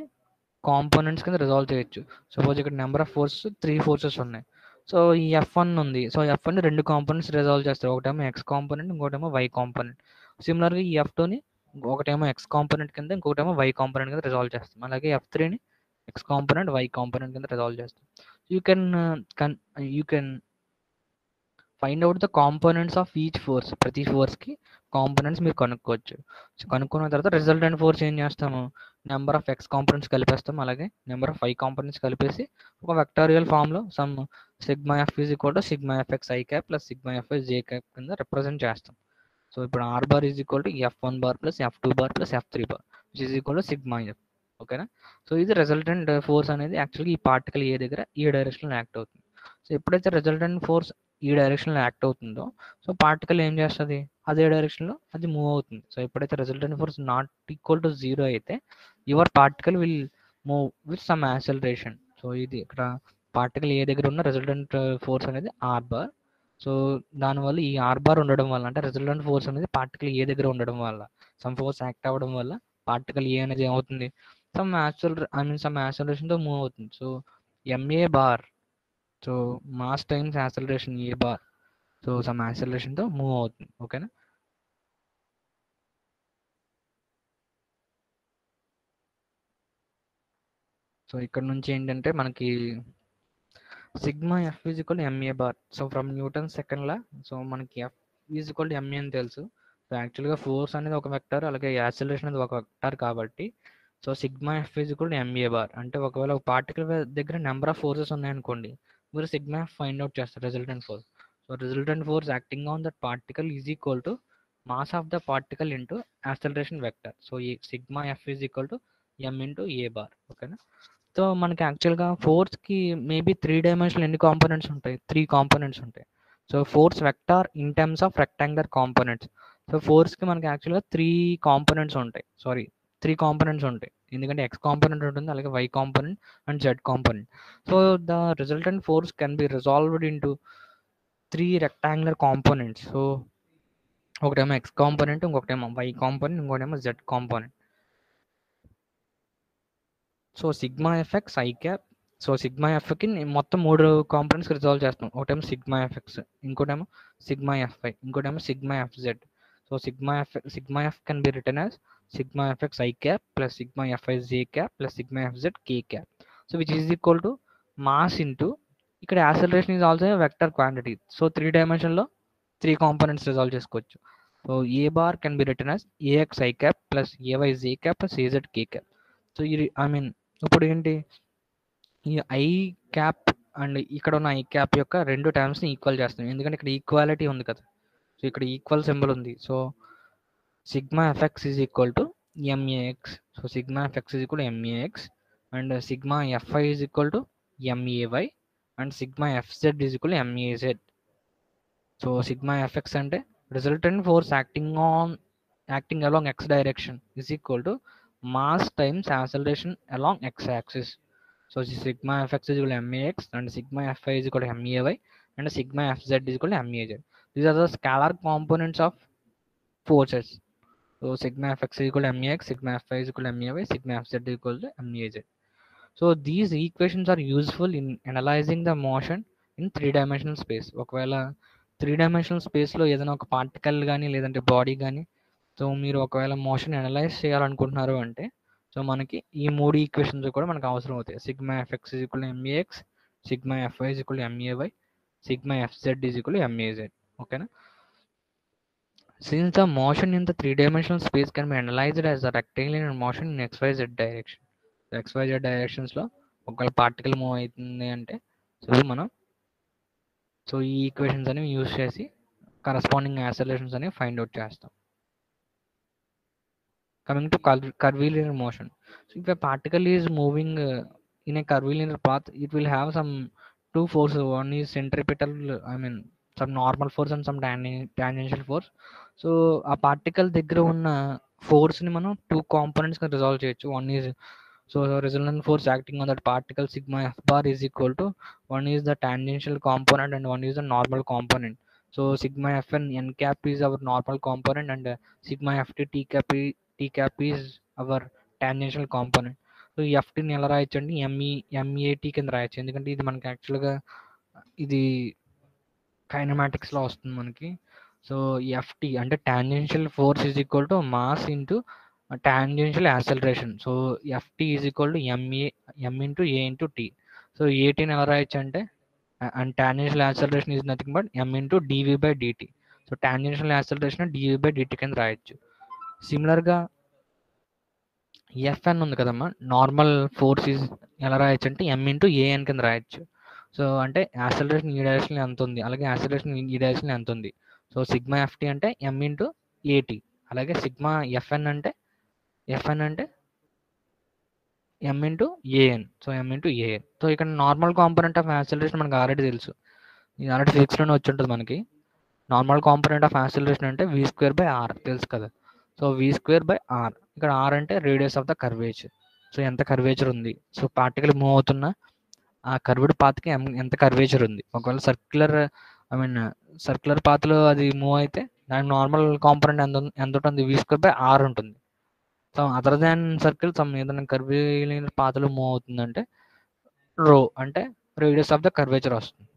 కాంపోనెంట్స్ కింద రిజాల్వ్ చేయొచ్చు. సపోజ్ ఇక్కడ నెంబర్ ఆఫ్ త్రీ ఫోర్సెస్ ఉన్నాయి. సో ఈ F1 ఉంది. సో F1 రెండు కాంపోనెంట్స్ రిజాల్వ్ చేస్తారు. ఒకటేమో ఎక్స్ కాంపోనెంట్, ఇంకోటేమో వై కాంపోనెంట్. సిమిలర్గా ఈ F2ని ఒకటేమో ఎక్స్ కాంపోనెంట్ కింద, ఇంకోటేమో వై కాంపోనెంట్ కింద రిజాల్వ్ చేస్తాం. అలాగే F3ని ఎక్స్ కాంపోనెంట్, వై కాంపోనెంట్ కింద రిజాల్వ్ చేస్తాం. You can find out the components of each force. ప్రతి ఫోర్స్కి కాంపోనెంట్స్ మీరు కనుక్కోవచ్చు. సో కనుక్కున్న తర్వాత రిజల్టెంట్ ఫోర్స్ ఏం చేస్తాము, నెంబర్ ఆఫ్ ఎక్స్ కాంపోనెంట్స్ కలిపేస్తాం, అలాగే నెంబర్ ఆఫ్ వై కాంపోనెంట్స్ కలిపేసి ఒక వెక్టారియల్ ఫామ్లో sum sigma F is equal to sigma F x i cap plus sigma F x j cap కింద రిప్రజెంట్ చేస్తాం. సో ఇప్పుడు R bar is equal to F1 bar plus F2 bar plus F3 bar which is equal to sigma F. ఓకేనా. So ఇది resultant force అనేది యాక్చువల్గా ఈ particle A దగ్గర ఈ డైరెక్షన్లో యాక్ట్ అవుతుంది. సో ఎప్పుడైతే రిజల్టెంట్ ఫోర్స్ ఈ డైరెక్షన్లో యాక్ట్ అవుతుందో సో పార్టికల్ ఏం చేస్తుంది, అదే డైరెక్షన్లో అది మూవ్ అవుతుంది. సో ఎప్పుడైతే resultant force not equal to zero అయితే your particle will move with some acceleration. So ఇది ఇక్కడ పార్టికల్ ఏ దగ్గర ఉన్న రిజల్టెంట్ ఫోర్స్ అనేది ఆర్ బార్. సో దానివల్ల ఈ ఆర్ బార్ ఉండడం వల్ల, అంటే రిజల్టెంట్ ఫోర్స్ అనేది పార్టికల్ ఏ దగ్గర ఉండడం వల్ల, సమ్ ఫోర్స్ యాక్ట్ అవ్వడం వల్ల పార్టికల్ ఏ అనేది ఏమవుతుంది, సమ్ యాక్సలరేషన్తో మూవ్ అవుతుంది. So ma bar, so mass times acceleration a bar, so some యాక్సలరేషన్తో మూవ్ అవుతుంది. ఓకేనా. సో ఇక్కడ నుంచి ఏంటంటే మనకి sigma F is equal ma bar. So from Newton second law, so మనకి ఎఫ్ ఈజ్ ఈక్వల్ ఎంఏ అని తెలుసు. సో యాక్చువల్గా ఫోర్స్ అనేది ఒక వెక్టర్, అలాగే యాక్సలరేషన్ అనేది ఒక వెక్టర్ కాబట్టి so sigma F is equal ma bar. అంటే ఒకవేళ ఒక పార్టికల్ దగ్గర నెంబర్ ఆఫ్ ఫోర్సెస్ ఉన్నాయనుకోండి, మీరు సిగ్మా ఎఫ్ ఫైండ్ అవుట్ చేస్తారు resultant force. So resultant force acting on that particle is equal to mass of the particle into acceleration vector. So ఈ sigma F is equal to M into A bar. ఓకేనా. So మనకి యాక్చువల్గా ఫోర్స్కి maybe 3 dimensional ఎన్ని components ఉంటాయి, 3 components ఉంటాయి. So force vector in terms of rectangular components. So ఫోర్స్కి మనకి యాక్చువల్గా 3 కాంపోనెంట్స్ ఉంటాయి, 3 కాంపోనెంట్స్ ఉంటాయి. ఎందుకంటే ఎక్స్ కాంపోనెంట్ ఉంటుంది, అలాగే y component and z component. So the resultant force can be resolved into 3 rectangular components. So ఒకటేమో ఎక్స్ కాంపోనెంట్, ఇంకొకటేమో వై కాంపోనెంట్, ఇంకోటేమో z component. So sigma fx i cap. So sigma ఎఫ్కి మొత్తం 3 components resolve చేస్తాం. ఒకటేమో sigma fx, ఇంకోటేమో sigma fy, ఇంకోటేమో sigma fz. So sigma f can be written as sigma fx i cap plus sigma fy j cap plus sigma FZ k cap. So which is equal to mass into, ఇక్కడ acceleration is also vector quantity. So 3 డైమెన్షన్లో 3 components resolve చేసుకోవచ్చు. So a bar can be written as ax i cap plus ay j cap plus az k cap. So ఇది ఇప్పుడు ఏంటి, ఈ I cap and ఇక్కడ ఉన్న I cap యొక్క రెండు టర్మ్స్ని ఈక్వల్ చేస్తాం, ఎందుకంటే ఇక్కడ ఈక్వాలిటీ ఉంది కదా. సో ఇక్కడ ఈక్వల్ సింబల్ ఉంది. So sigma FX is equal to ఎంఏఎక్స్. So sigma FX is equal to ఎంఏఎక్స్ and sigma f i is equal to may and sigma fz is equal to maz. So sigma FX అంటే resultant force acting along x direction is equal to mass times acceleration along x axis. So sigma fx is equal to max and sigma fy is equal to may and sigma fz is equal to maj. These are the scalar components of forces. So sigma fx is equal to max, sigma fy is equal to may, sigma fz is equal to maj. So these equations are useful in analyzing the motion in 3 dimensional space. ఒకవేళ 3 dimensional స్పేస్లో ఏదైనా ఒక particle కానీ లేదంటే body కానీ so మీరు ఒకవేళ motion analyse చేయాలనుకుంటున్నారు అంటే సో మనకి ఈ 3 ఈక్వేషన్స్ కూడా మనకు అవసరం అవుతాయి. Sigma FX is equal to ఎంఏఎక్స్, sigma f i is equal to may, sigma fz is equal to maz. ఓకేనా. Since the motion in the 3 dimensional space can be analyzed as a rectilinear motion in xyz direction. XYZ డైరెక్షన్స్లో ఒకవేళ particle move అవుతుంది అంటే so మనం so ఈ equations అనేవి use చేసి corresponding accelerations అనేవి find out చేస్తాం. Coming to curvilinear motion. So if a particle is moving in a curvilinear path, it will have some two forces. One is centripetal, I mean some normal force and some tangential force. So a particle దగ్గర ఉన్న force ని మనం two components గా resolve చేయొచ్చు. One is resultant force acting on that particle sigma f bar is equal to one is the tangential component and one is the normal component. So sigma f and n cap is our normal component and sigma ft t cap is our tangential component. So ఈ ఎఫ్టీని ఎలా రాయొచ్చు అండి ఎంఈఏటి కింద రాయొచ్చు, ఎందుకంటే ఇది మనకి యాక్చువల్గా ఇది కైనమాటిక్స్లో వస్తుంది మనకి. సో ఎఫ్టీ అంటే tangential force is equal to mass into tangential acceleration. So ft is equal to M into a into t. So ఏటీని ఎలా రాయొచ్చు అంటే and tangential acceleration is nothing but m into dv by dt. So tangential acceleration dv by dt కింద రాయొచ్చు. సిమిలర్గా FN ఉంది కదమ్మా, normal force is ఎలా రాయొచ్చు అంటే ఎం ఇంటూ ఏఎన్ కింద రాయొచ్చు. సో అంటే యాక్సలరేషన్ ఈ డైరెక్షన్ ఎంత ఉంది, అలాగే యాక్సలరేషన్ ఈ డైరెక్షన్ ఎంత ఉంది. సో సిగ్మా ఎఫ్టీ అంటే ఎం ఇంటూ ఏటీ, అలాగే సిగ్మా ఎఫ్ఎన్ అంటే m into an. So m into an. So ఇక్కడ నార్మల్ కాంపోనెంట్ ఆఫ్ యాక్సలరేషన్ మనకు ఆల్రెడీ తెలుసు, ఇది ఆల్రెడీ ఫిజిక్స్లోనే వచ్చి ఉంటుంది మనకి. నార్మల్ కాంపోనెంట్ ఆఫ్ యాక్సలరేషన్ అంటే వి స్క్వేర్ బై ఆర్ తెలుసు కదా. So v square by R, ఇక్కడ ఆర్ అంటే radius of the curvature. So ఎంత కర్వేచర్ ఉంది, సో పార్టికల్ మూవ్ అవుతున్న ఆ కర్వ్డ్ పాత్కి ఎంత కర్వేచర్ ఉంది. ఒకవేళ సర్క్యులర్ పాత్లో అది మూవ్ అయితే దాని నార్మల్ కాంపోనెంట్ ఎంత ఉంటుంది, వి స్క్వేర్ బై ఆర్ ఉంటుంది. So other than circle some ఏదైనా కర్వీలియర్ పాత్లో మూవ్ అవుతుందంటే రో అంటే రేడియస్ ఆఫ్ ద కర్వేచర్ వస్తుంది.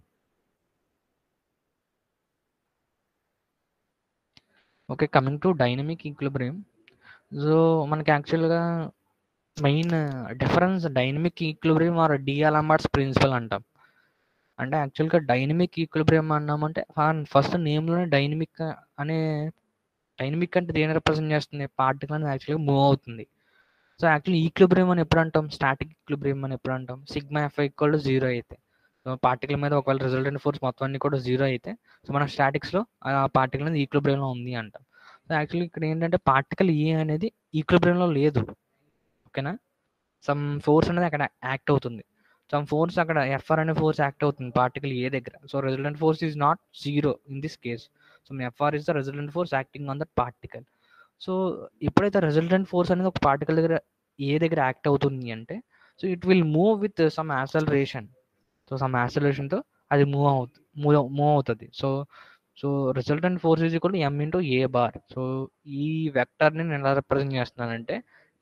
Okay, coming to dynamic equilibrium. So మనకి యాక్చువల్గా main difference dynamic equilibrium or d'Alembert's principle అంటాం. అంటే యాక్చువల్గా డైనమిక్ ఈక్విలిబ్రియం అన్నామంటే ఫస్ట్ నేమ్లోనే డైనమిక్ అంటే దేని రిప్రజెంట్ చేస్తుంది, పార్టికల్ అనేది యాక్చువల్గా మూవ్ అవుతుంది. సో యాక్చువల్లీ ఈక్విలిబ్రియం అని ఎప్పుడు అంటాం, స్టాటిక్ ఈక్విలిబ్రియం అని ఎప్పుడు అంటాం, సిగ్మా ఎఫ్ ఈక్వల్ టు 0 అయితే. సో పార్టికల్ మీద ఒకవేళ రిజల్టెంట్ ఫోర్స్ మొత్తం అన్ని కూడా 0 అయితే సో మన స్టాటిక్స్లో ఆ పార్టికల్ అనేది ఈక్విలిబ్రియంలో ఉంది అంటాం. సో యాక్చువల్లీ ఇక్కడ ఏంటంటే పార్టికల్ ఏ అనేది ఈక్విలిబ్రియంలో లేదు, ఓకేనా. సమ్ ఫోర్స్ అనేది అక్కడ యాక్ట్ అవుతుంది, సమ్ ఫోర్స్ అక్కడ ఎఫ్ఆర్ అనే ఫోర్స్ యాక్ట్ అవుతుంది పార్టికల్ ఏ దగ్గర. So resultant force is not 0 in this case. So fr is the resultant force acting on that particle. So ఎప్పుడైతే రిజల్టెంట్ ఫోర్స్ అనేది ఒక పార్టికల్ దగ్గర ఏ దగ్గర యాక్ట్ అవుతుంది అంటే so it will move with some acceleration. So some యాక్సలరేషన్తో అది move అవుతుంది. So resultant force is equal to M into A bar. So ఈ వెక్టర్ని నేను ఎలా రిప్రజెంట్ చేస్తున్నానంటే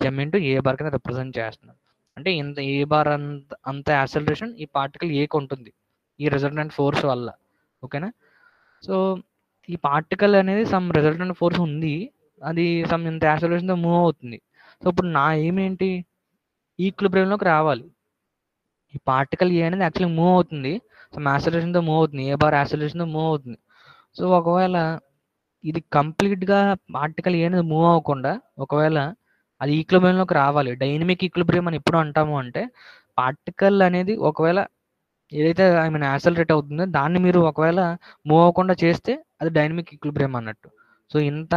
ఎం ఇంటూ ఏ బార్ కింద రిప్రజెంట్ చేస్తున్నాను. అంటే ఇంత ఏ బార్ అంత యాక్సలరేషన్ ఈ పార్టికల్ ఏకి ఉంటుంది ఈ రిజల్టెంట్ ఫోర్స్ వల్ల, ఓకేనా. సో ఈ పార్టికల్ అనేది సమ్ రిజల్టెంట్ ఫోర్స్ ఉంది, అది సమ్ ఇంత యాక్సలరేషన్తో మూవ్ అవుతుంది. సో ఇప్పుడు నా ఏమేంటి, ఈక్విలిబ్రియంలోకి రావాలి. ఈ పార్టికల్ ఏ అనేది యాక్చువల్గా మూవ్ అవుతుంది, సమ్ యాక్సలరేషన్తో మూవ్ అవుతుంది, ఏ బార్ యాక్సలరేషన్తో మూవ్ అవుతుంది. సో ఒకవేళ ఇది కంప్లీట్గా పార్టికల్ ఏ అనేది మూవ్ అవ్వకుండా ఒకవేళ అది ఈక్విలిబ్రియంలోకి రావాలి, డైనమిక్ ఈక్విలిబ్రియం అని ఎప్పుడు అంటాము అంటే పార్టికల్ అనేది ఒకవేళ ఏదైతే యాక్సలరేట్ అవుతుందో దాన్ని మీరు ఒకవేళ మూవ్ అవ్వకుండా చేస్తే అది డైనమిక్ ఈక్విలిబ్రియం అన్నట్టు. సో ఇంత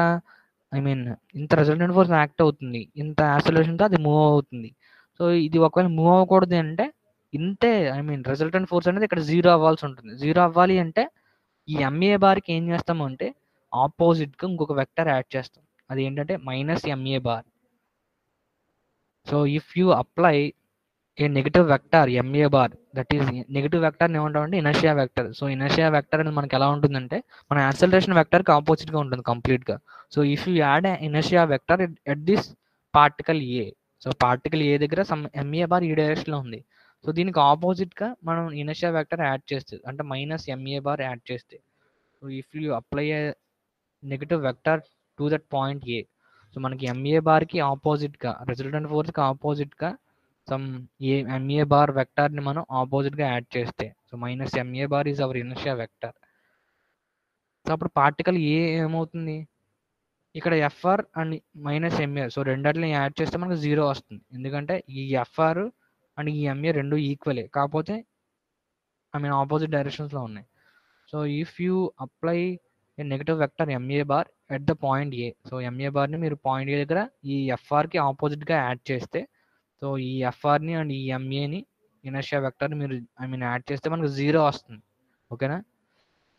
ఇంత రిజల్టెంట్ ఫోర్స్ యాక్ట్ అవుతుంది, ఇంత యాక్సలరేషన్తో అది మూవ్ అవుతుంది. సో ఇది ఒకవేళ మూవ్ అవ్వకూడదు అంటే ఇంతే రిజల్టెంట్ ఫోర్స్ అనేది ఇక్కడ 0 అవ్వాల్సి ఉంటుంది. 0 అవ్వాలి అంటే ఈ ఎంఏ బార్కి ఏం చేస్తాము అంటే ఆపోజిట్గా ఇంకొక వెక్టర్ యాడ్ చేస్తాం, అది ఏంటంటే minus ma bar. So if you apply a negative vector MA bar, that is negative vector ఏమంటామంటే inertia vector. So inertia vector అనేది మనకి ఎలా ఉంటుందంటే మన యాక్సలరేషన్ వెక్టర్కి ఆపోజిట్గా ఉంటుంది కంప్లీట్గా. So if you add inertia vector at this particle A, so particle A దగ్గర సమ్ ఎంఏ బార్ ఈ డైరెక్షన్లో ఉంది. సో దీనికి ఆపోజిట్గా మనం ఇనర్షియా వెక్టర్ యాడ్ చేస్తే అంటే మైనస్ ఎంఏ బార్ యాడ్ చేస్తే, so if you apply a negative vector to that point A, so మనకి ఎంఏ బార్కి ఆపోజిట్గా రిజల్టెంట్ ఫోర్స్కి ఆపోజిట్గా సమ్ ఎంఏ బార్ వెక్టర్ని మనం ఆపోజిట్గా యాడ్ చేస్తే so minus ma bar is our inertia vector. So అప్పుడు particle ఏ ఏమవుతుంది, ఇక్కడ FR and minus ma, so రెండిటిని యాడ్ చేస్తే మనకు 0 వస్తుంది, ఎందుకంటే ఈ ఎఫ్ఆర్ అండ్ ఈ ఎంఏ రెండు ఈక్వలే, కాకపోతే ఆపోజిట్ డైరెక్షన్స్లో ఉన్నాయి. So if you apply negative vector MA bar at the point A. So MA బార్ని మీరు పాయింట్ ఏ దగ్గర ఈ ఎఫ్ఆర్కి ఆపోజిట్గా యాడ్ చేస్తే, సో ఈ ఎఫ్ఆర్ని అండ్ ఈ ఎంఏని ఇనర్షియా వెక్టర్ని మీరు యాడ్ చేస్తే మనకు జీరో వస్తుంది. ఓకేనా?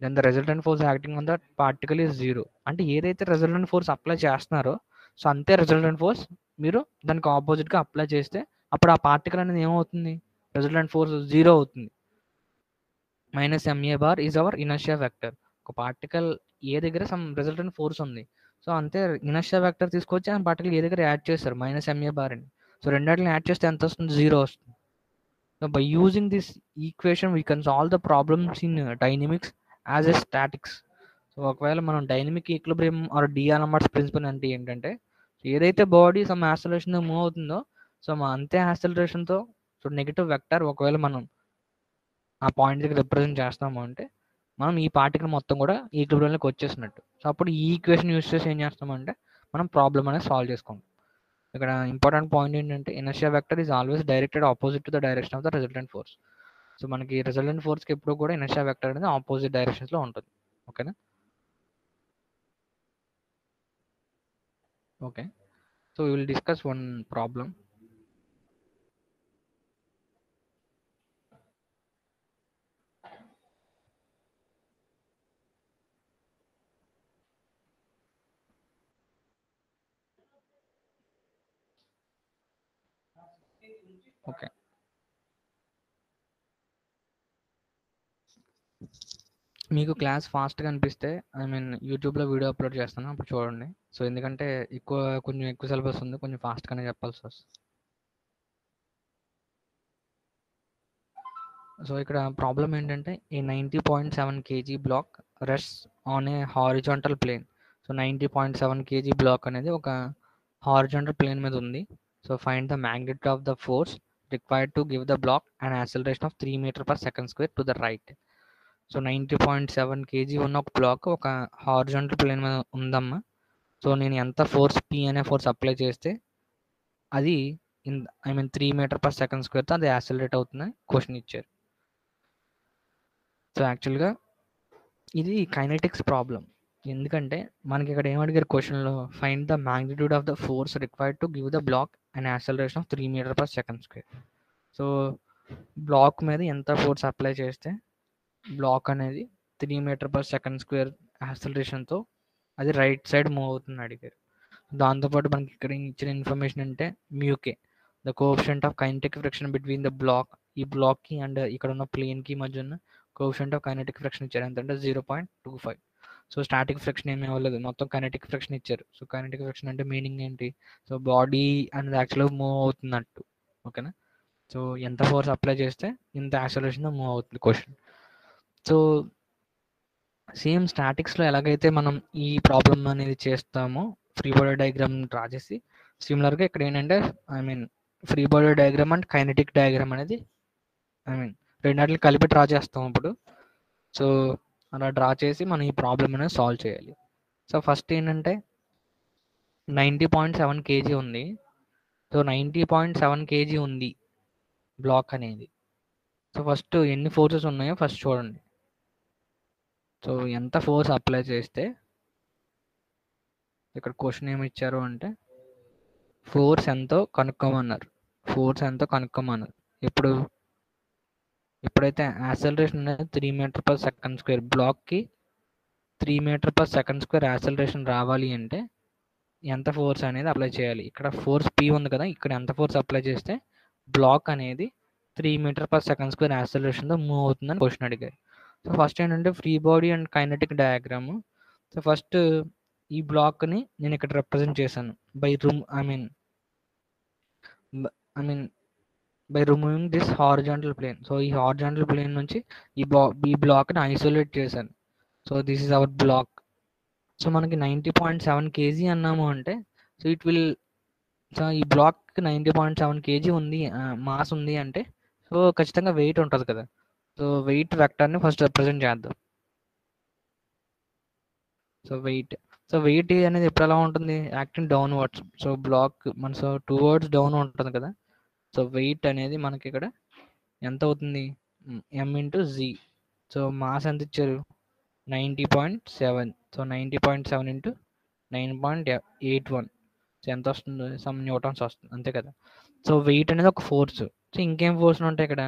Then the resultant force acting on that particle is zero. అంటే ఏదైతే రిజల్టెంట్ ఫోర్స్ అప్లై చేస్తున్నారో సో అంతే రిజల్టెంట్ ఫోర్స్ మీరు దానికి ఆపోజిట్గా అప్లై చేస్తే అప్పుడు ఆ పార్టికల్ అనేది ఏమవుతుంది, రిజల్టెంట్ ఫోర్స్ జీరో అవుతుంది. Minus ma bar is our inertia vector. ఒక పార్టికల్ ఏ దగ్గర సమ్ రిజల్టెంట్ ఫోర్స్ ఉంది, సో అంతే ఇనర్షియా వెక్టర్ తీసుకొచ్చి ఆ పార్టికల్ ఏ దగ్గర యాడ్ చేస్తారు మైనస్ ఎంఏ బార్ అని. సో రెండాటిని యాడ్ చేస్తే ఎంత వస్తుంది, జీరో వస్తుంది. So by using this equation we can solve the problems in dynamics as a statics. So ఒకవేళ మనం డైనమిక్ ఈక్విలిబ్రియం ఆర్ డిఆర్ఎంఆర్స్ ప్రిన్సిపల్ అంటే ఏంటంటే, ఏదైతే బాడీ సమ్ యాక్సలరేషన్ మూవ్ అవుతుందో సో అంతే యాక్సలరేషన్తో సో నెగిటివ్ వెక్టర్ ఒకవేళ మనం ఆ పాయింట్ దగ్గర రిప్రజెంట్ చేస్తాము అంటే మనం ఈ పార్టికల్ మొత్తం కూడా ఈక్విలిబ్రియంలోకి వచ్చేసినట్టు. సో అప్పుడు ఈ ఈక్వేషన్ యూస్ చేసి ఏం చేస్తామంటే మనం ప్రాబ్లమ్ అనేది సాల్వ్ చేసుకుంటాం. ఇక్కడ ఇంపార్టెంట్ పాయింట్ ఏంటంటే inertia vector is always directed opposite to the direction of the resultant force. So మనకి రిజల్టెంట్ ఫోర్స్కి ఎప్పుడు కూడా ఇనర్షియా వెక్టర్ అనేది ఆపోజిట్ డైరెక్షన్స్లో ఉంటుంది. ఓకేనా? Okay, so we will discuss one problem. Okay, మీకు క్లాస్ ఫాస్ట్గా అనిపిస్తే యూట్యూబ్లో వీడియో అప్లోడ్ చేస్తాను, అప్పుడు చూడండి. సో ఎందుకంటే కొంచెం ఎక్కువ సిలబస్ ఉంది, కొంచెం ఫాస్ట్గానే చెప్పాల్సి వస్తుంది. సో ఇక్కడ ప్రాబ్లం ఏంటంటే ఈ 90.7 kg block rest on a horizontal plane. So 90.7 kg block అనేది ఒక హారిజాంటల్ ప్లేన్ మీద ఉంది. So find the magnitude of the force required to give the block and acceleration of 3 metre per second square to the right. So 90.7 kg ఉన్న ఒక black ఒక horizontal plane మీద ఉందమ్మా. So నేను ఎంత ఫోర్స్ పి అనే ఫోర్స్ అప్లై చేస్తే అది 3 మీటర్ పర్ సెకండ్ స్క్వేర్తో అది యాక్సిలరేట్ అవుతుందని క్వశ్చన్ ఇచ్చారు. సో యాక్చువల్గా ఇది కైనెటిక్స్ ప్రాబ్లం. ఎందుకంటే మనకి ఇక్కడ ఏమడిగారు క్వశ్చన్లో, find the magnitude of the force required to give the block and acceleration of 3 metre per second square. So block మీద ఎంత ఫోర్స్ అప్లై చేస్తే బ్లాక్ అనేది 3 మీటర్ పర్ సెకండ్ స్క్వేర్ యాక్సలరేషన్తో అది రైట్ సైడ్ మూవ్ అవుతుంది అడిగారు. దాంతోపాటు మనకి ఇక్కడ ఇచ్చిన ఇన్ఫర్మేషన్ అంటే mu k the coefficient of kinetic friction between the block, ఈ బ్లాక్కి అండ్ ఇక్కడ ఉన్న ప్లేన్కి మధ్య ఉన్న కోఎఫిషియంట్ ఆఫ్ కైనెటిక్ ఫ్రిక్షన్ ఇచ్చారు ఎంతంటే 0.25. సో స్టాటిక్ ఫ్రిక్షన్ ఏమీ అవ్వలేదు, మొత్తం కైనెటిక్ ఫ్రిక్షన్ ఇచ్చారు. సో కైనెటిక్ ఫ్రిక్షన్ అంటే మీనింగ్ ఏంటి, సో బాడీ అనేది యాక్చువల్గా మూవ్ అవుతున్నట్టు. ఓకేనా? సో ఎంత ఫోర్స్ అప్లై చేస్తే ఇంత యాక్సలరేషన్ మూవ్ అవుతుంది క్వశ్చన్. సో సేమ్ స్టాటిక్స్లో ఎలాగైతే మనం ఈ ప్రాబ్లమ్ అనేది చేస్తామో ఫ్రీ బాడీ డయాగ్రామ్ డ్రా చేసి, సిమిలర్గా ఇక్కడ ఏంటంటే free body diagram and kinetic diagram అనేది రెండాటిని కలిపి డ్రా చేస్తాం ఇప్పుడు. సో అలా డ్రా చేసి మనం ఈ ప్రాబ్లమ్ అనేది సాల్వ్ చేయాలి. సో ఫస్ట్ ఏంటంటే 90.7 kg ఉంది. సో 90.7 kg ఉంది బ్లాక్ అనేది. సో ఫస్ట్ ఎన్ని ఫోర్సెస్ ఉన్నాయో ఫస్ట్ చూడండి. సో ఎంత ఫోర్స్ అప్లై చేస్తే, ఇక్కడ క్వశ్చన్ ఏమి ఇచ్చారు అంటే ఫోర్స్ ఎంతో కనుక్కోమన్నారు. ఎప్పుడైతే యాక్సలరేషన్ అనేది 3 మీటర్ పర్ సెకండ్ స్క్వేర్, బ్లాక్కి 3 metre per second square acceleration రావాలి అంటే ఎంత ఫోర్స్ అనేది అప్లై చేయాలి. ఇక్కడ ఫోర్స్ పి ఉంది కదా, ఇక్కడ ఎంత ఫోర్స్ అప్లై చేస్తే బ్లాక్ అనేది 3 మీటర్ పర్ సెకండ్ స్క్వేర్ యాక్సలరేషన్తో మూవ్ అవుతుందని క్వశ్చన్ అడిగారు. సో ఫస్ట్ ఏంటంటే free body and kinetic diagram. So first ఈ బ్లాక్ని నేను ఇక్కడ రిప్రజెంట్ చేశాను by removing this horizontal plane. So ఈ హారిజాంటల్ ప్లేన్ నుంచి ఈ బ్లాక్ని ఐసోలేట్ చేశాను. So this is our block. So మనకి 90.7 kg అన్నాము అంటే సో ఈ బ్లాక్ 90.7 kg ఉంది, మాస్ ఉంది అంటే సో ఖచ్చితంగా వెయిట్ ఉంటుంది కదా. సో వెయిట్ వెక్టర్ని ఫస్ట్ రిప్రజెంట్ చేద్దాం. సో వెయిట్ అనేది ఎప్పుడు ఎలా ఉంటుంది, యాక్టింగ్ డౌన్వర్డ్స్. సో బ్లాక్ మన టువర్డ్స్ డౌన్ ఉంటుంది కదా. సో వెయిట్ అనేది మనకి ఇక్కడ ఎంత అవుతుంది, m into g. So mass ఎంత ఇచ్చారు, 90.7. So 90.7 into 9.81. సో ఎంత వస్తుంది? సమ్ న్యూటన్స్ వస్తుంది, అంతే కదా. సో వెయిట్ అనేది ఒక ఫోర్స్. సో ఇంకేం ఫోర్స్ ఉంటాయి ఇక్కడ?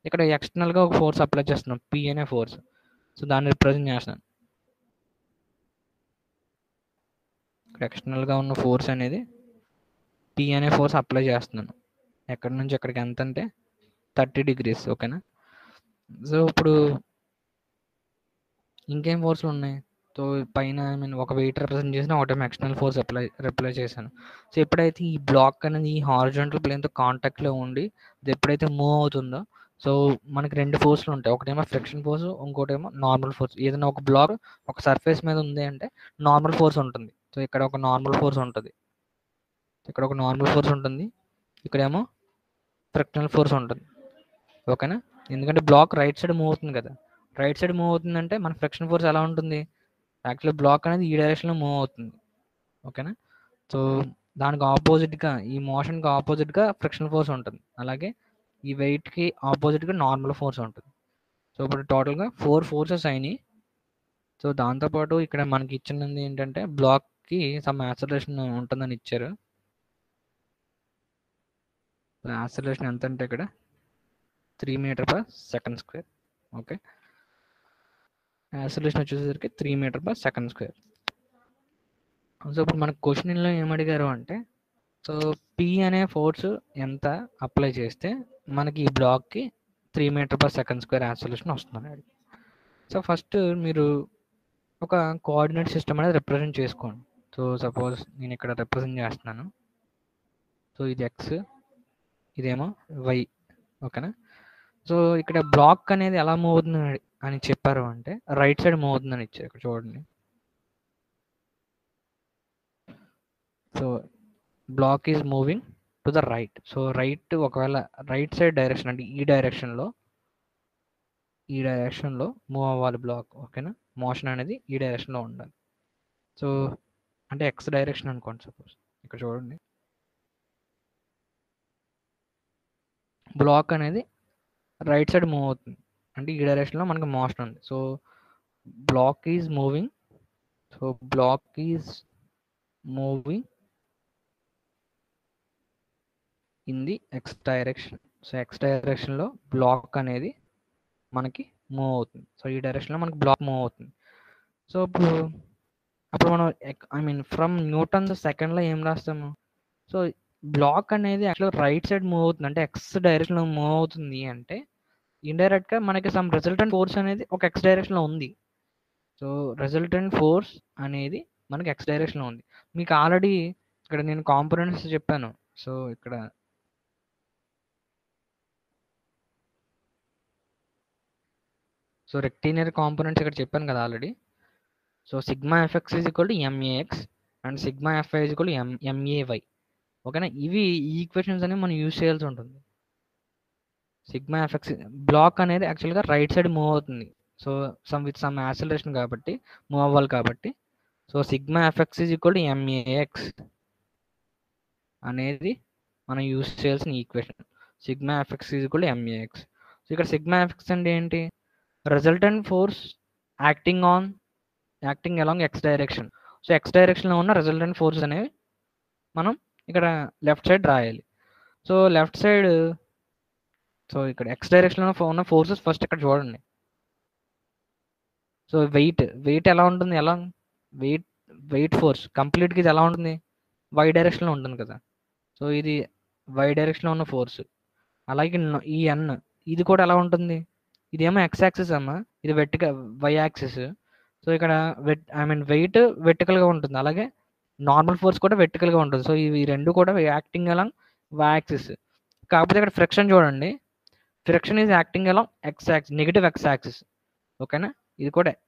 ఇక్కడ ఎక్స్టర్నల్గా ఒక ఫోర్స్ అప్లై చేస్తున్నాం, పి అనే ఫోర్స్. సో దాన్ని రిప్రజెంట్ చేస్తున్నాను. ఇక్కడ ఎక్స్టర్నల్గా ఉన్న ఫోర్స్ అనేది పి అనే ఫోర్స్ అప్లై చేస్తున్నాను. ఎక్కడి నుంచి ఎక్కడికి ఎంత అంటే 30 degrees. ఓకేనా. సో ఇప్పుడు ఇంకేం ఫోర్స్లు ఉన్నాయి? సో పైన ఐ మీన్ ఒక వెయిట్ రిప్రజెంట్ చేసిన ఒకటేమో ఎక్స్టర్నల్ ఫోర్స్ రిప్లై చేశాను. సో ఎప్పుడైతే ఈ బ్లాక్ అనేది ఈ హారిజాంటల్ ప్లేన్తో కాంటాక్ట్లో ఉండి అది ఎప్పుడైతే మూవ్ అవుతుందో, సో మనకి రెండు ఫోర్స్లు ఉంటాయి. ఒకటేమో ఫ్రిక్షన్ ఫోర్స్, ఇంకోటేమో నార్మల్ ఫోర్స్. ఏదైనా ఒక బ్లాక్ ఒక సర్ఫేస్ మీద ఉంది అంటే నార్మల్ ఫోర్స్ ఉంటుంది. సో ఇక్కడ ఒక నార్మల్ ఫోర్స్ ఉంటుంది, ఇక్కడ ఒక నార్మల్ ఫోర్స్ ఉంటుంది, ఇక్కడేమో ఫ్రిక్షనల్ ఫోర్స్ ఉంటుంది. ఓకేనా. ఎందుకంటే బ్లాక్ రైట్ సైడ్ మూవ్ అవుతుంది కదా. రైట్ సైడ్ మూవ్ అవుతుందంటే మన ఫ్రిక్షన్ ఫోర్స్ ఎలా ఉంటుంది? యాక్చువల్లీ బ్లాక్ అనేది ఈ డైరెక్షన్లో మూవ్ అవుతుంది. ఓకేనా. సో దానికి ఆపోజిట్గా, ఈ మోషన్కి ఆపోజిట్గా ఫ్రిక్షన్ ఫోర్స్ ఉంటుంది. అలాగే ఈ వెయిట్కి ఆపోజిట్గా నార్మల్ ఫోర్స్ ఉంటుంది. సో ఇప్పుడు టోటల్గా 4 ఫోర్సెస్ అయినాయి. సో దాంతోపాటు ఇక్కడ మనకి ఇచ్చినది ఏంటంటే బ్లాక్కి సమ్ యాక్సలరేషన్ ఉంటుందని ఇచ్చారు. యాక్సలరేషన్ ఎంత అంటే ఇక్కడ 3 మీటర్/సెకండ్ స్క్వేర్. ఓకే. యాక్సలరేషన్ వచ్చేసరికి 3 మీటర్/సెకండ్ స్క్వేర్. సో ఇప్పుడు మనకు క్వశ్చన్లో ఏమడిగారు అంటే, సో పి అనే ఫోర్స్ ఎంత అప్లై చేస్తే మనకి ఈ బ్లాక్కి 3 మీటర్/సెకండ్ స్క్వేర్ యాక్సలరేషన్ వస్తుంది. సో ఫస్ట్ మీరు ఒక కోఆర్డినేట్ సిస్టమ్ అనేది రిప్రజెంట్ చేసుకోండి. సో సపోజ్ నేను ఇక్కడ రిప్రజెంట్ చేస్తున్నాను. సో ఇది ఎక్స్, ఇదేమో వై. ఓకేనా. సో ఇక్కడ బ్లాక్ అనేది ఎలా మూవ్ అవుతుంది అని చెప్పారు అంటే రైట్ సైడ్ మూవ్ అవుతుందని ఇచ్చారు. ఇక్కడ చూడండి. So block is moving to the right. So right, ఒకవేళ రైట్ సైడ్ డైరెక్షన్ అంటే ఈ డైరెక్షన్లో మూవ్ అవ్వాలి బ్లాక్. ఓకేనా. మోషన్ అనేది ఈ డైరెక్షన్లో ఉండాలి. సో అంటే ఎక్స్ డైరెక్షన్ అనుకోండి సపోజ్. ఇక్కడ చూడండి, బ్లాక్ అనేది రైట్ సైడ్ మూవ్ అవుతుంది అంటే ఈ డైరెక్షన్లో మనకి మోషన్ ఉంది. So block is moving. So block is moving in the x direction. So X డైరెక్షన్లో బ్లాక్ అనేది మనకి మూవ్ అవుతుంది. సో ఈ డైరెక్షన్లో మనకి బ్లాక్ మూవ్ అవుతుంది. సో అప్పుడు మనం ఐ మీన్ ఫ్రమ్ న్యూటన్స్ సెకండ్లో ఏం రాస్తాము? సో బ్లాక్ అనేది యాక్చువల్గా రైట్ సైడ్ మూవ్ అవుతుంది అంటే ఎక్స్ డైరెక్షన్లో మూవ్ అవుతుంది అంటే ఇండైరెక్ట్గా మనకి సమ్ రిజల్టెంట్ ఫోర్స్ అనేది ఒక ఎక్స్ డైరెక్షన్లో ఉంది. సో రిజల్టెంట్ ఫోర్స్ అనేది మనకి ఎక్స్ డైరెక్షన్లో ఉంది. మీకు ఆల్రెడీ ఇక్కడ నేను కాంపోనెంట్స్ చెప్పాను. సో ఇక్కడ సో రెక్టీనియర్ కాంపోనెంట్స్ ఇక్కడ చెప్పాను కదా already. So sigma FX is equal to ఎంఏఎక్స్ and sigma f i is equal to MAY. ఓకేనా. ఇవి ఈ ఈక్వేషన్స్ అనేవి మనం యూజ్ చేయాల్సి ఉంటుంది. సిగ్మా ఎఫ్ఎక్స్ బ్లాక్ అనేది యాక్చువల్గా రైట్ సైడ్ మూవ్ అవుతుంది. సో విత్ సమ్ యాక్సిలరేషన్ కాబట్టి మూవ్ అవ్వాలి కాబట్టి. So sigma FX is equal to MAX అనేది మనం యూజ్ చేయాల్సిన equation. Sigma FX is equal to ఎంఏఎక్స్. So ఇక్కడ సిగ్మా ఎఫ్ఎక్స్ అంటే ఏంటి? Resultant force acting along X direction. So X డైరెక్షన్లో ఉన్న రిజల్టెంట్ ఫోర్స్ అనేవి మనం ఇక్కడ లెఫ్ట్ సైడ్ రాయాలి. సో లెఫ్ట్ సైడ్, సో ఇక్కడ ఎక్స్ డైరెక్షన్లో ఉన్న ఫోర్సెస్ ఫస్ట్ ఇక్కడ చూడండి. సో వెయిట్ ఎలా ఉంటుంది? వెయిట్ ఫోర్స్ కంప్లీట్గా ఇది ఎలా ఉంటుంది? వై డైరెక్షన్లో ఉంటుంది కదా. సో ఇది వై డైరెక్షన్లో ఉన్న ఫోర్స్. అలాగే ఈ ఎన్, ఇది కూడా ఎలా ఉంటుంది? ఇదేమో ఎక్స్ యాక్సిస్ అమ్మా, ఇది వై యాక్సిస్. సో ఇక్కడ వెయిట్ వెర్టికల్గా ఉంటుంది, అలాగే నార్మల్ ఫోర్స్ కూడా వెర్టికల్గా ఉంటుంది. సో ఇవి రెండు కూడా యాక్టింగ్ అలాంగ్ వై యాక్సిస్. కాకపోతే ఇక్కడ ఫ్రిక్షన్ చూడండి, friction is acting along X axis, negative X axis. ఓకేనా.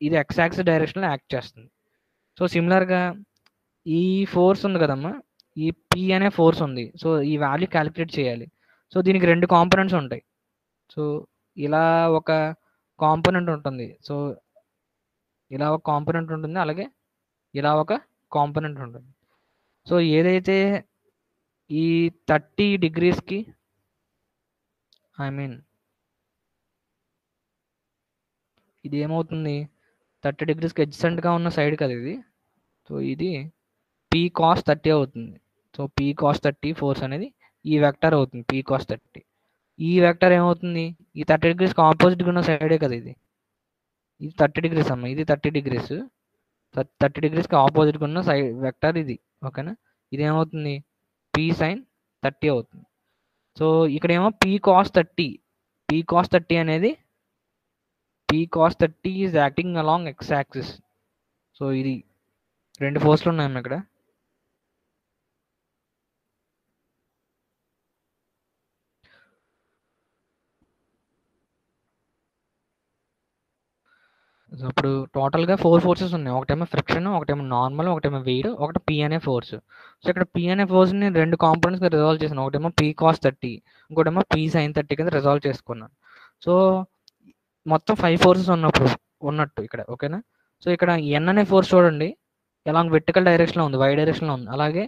ఇది ఎక్స్ యాక్సిస్ డైరెక్షన్లో యాక్ట్ చేస్తుంది. సో సిమిలర్గా ఈ ఫోర్స్ ఉంది కదమ్మా, ఈ పి అనే ఫోర్స్ ఉంది. సో ఈ వాల్యూ క్యాలిక్యులేట్ చేయాలి. సో దీనికి రెండు కాంపోనెంట్స్ ఉంటాయి. సో ఇలా ఒక కాంపోనెంట్ ఉంటుంది. సో ఇలా ఒక కాంపోనెంట్ ఉంటుంది, అలాగే ఇలా ఒక కాంపోనెంట్ ఉంటుంది. సో ఏదైతే ఈ 30 degreesకి ఇది ఏమవుతుంది? 30 degreesకి ఎడ్జెసెంట్గా ఉన్న సైడ్ కదా ఇది. సో ఇది పీ కాస్ 30 అవుతుంది. సో పీ కాస్ 30 ఫోర్స్ అనేది ఈ వెక్టర్ అవుతుంది, పీ కాస్ 30. ఈ వెక్టర్ ఏమవుతుంది, ఈ 30 degreesకి ఆపోజిట్గా ఉన్న సైడే కదా ఇది. ఇది 30 degrees అమ్మ, ఇది 30 degrees. 30 degreesకి ఆపోజిట్గా ఉన్న సైడ్ వెక్టర్ ఇది. ఓకేనా, ఇది ఏమవుతుంది, పీ సైన్ 30 అవుతుంది. సో ఇక్కడేమో పీ కాస్ 30. పీ కాస్ 30 అనేది P cos 30 is acting along X axis. So ఇది 2 ఫోర్స్లు ఉన్నాయమ్మ ఇక్కడ. సో ఇప్పుడు టోటల్గా 4 ఫోర్సెస్ ఉన్నాయి. ఒకటేమో ఫ్రిక్షన్, ఒకటేమో నార్మల్, ఒకటేమో వెయిట్, ఒకటి పీ అనే ఫోర్స్. సో ఇక్కడ పీ అనే ఫోర్స్ని 2 కాంపోనెంట్స్గా రిజాల్వ్ చేశాను. ఒకటేమో పీ కాస్ 30, ఇంకోటేమో పీ సైన్ 30 కింద రిజాల్వ్ చేసుకున్నాను. సో మొత్తం 5 ఫోర్సెస్ ఉన్నట్టు ఇక్కడ. ఓకేనా, సో ఇక్కడ ఎన్ అనే ఫోర్స్ చూడండి ఎలాంగ్ వెర్టికల్ డైరెక్షన్లో ఉంది, వై డైరెక్షన్లో ఉంది. అలాగే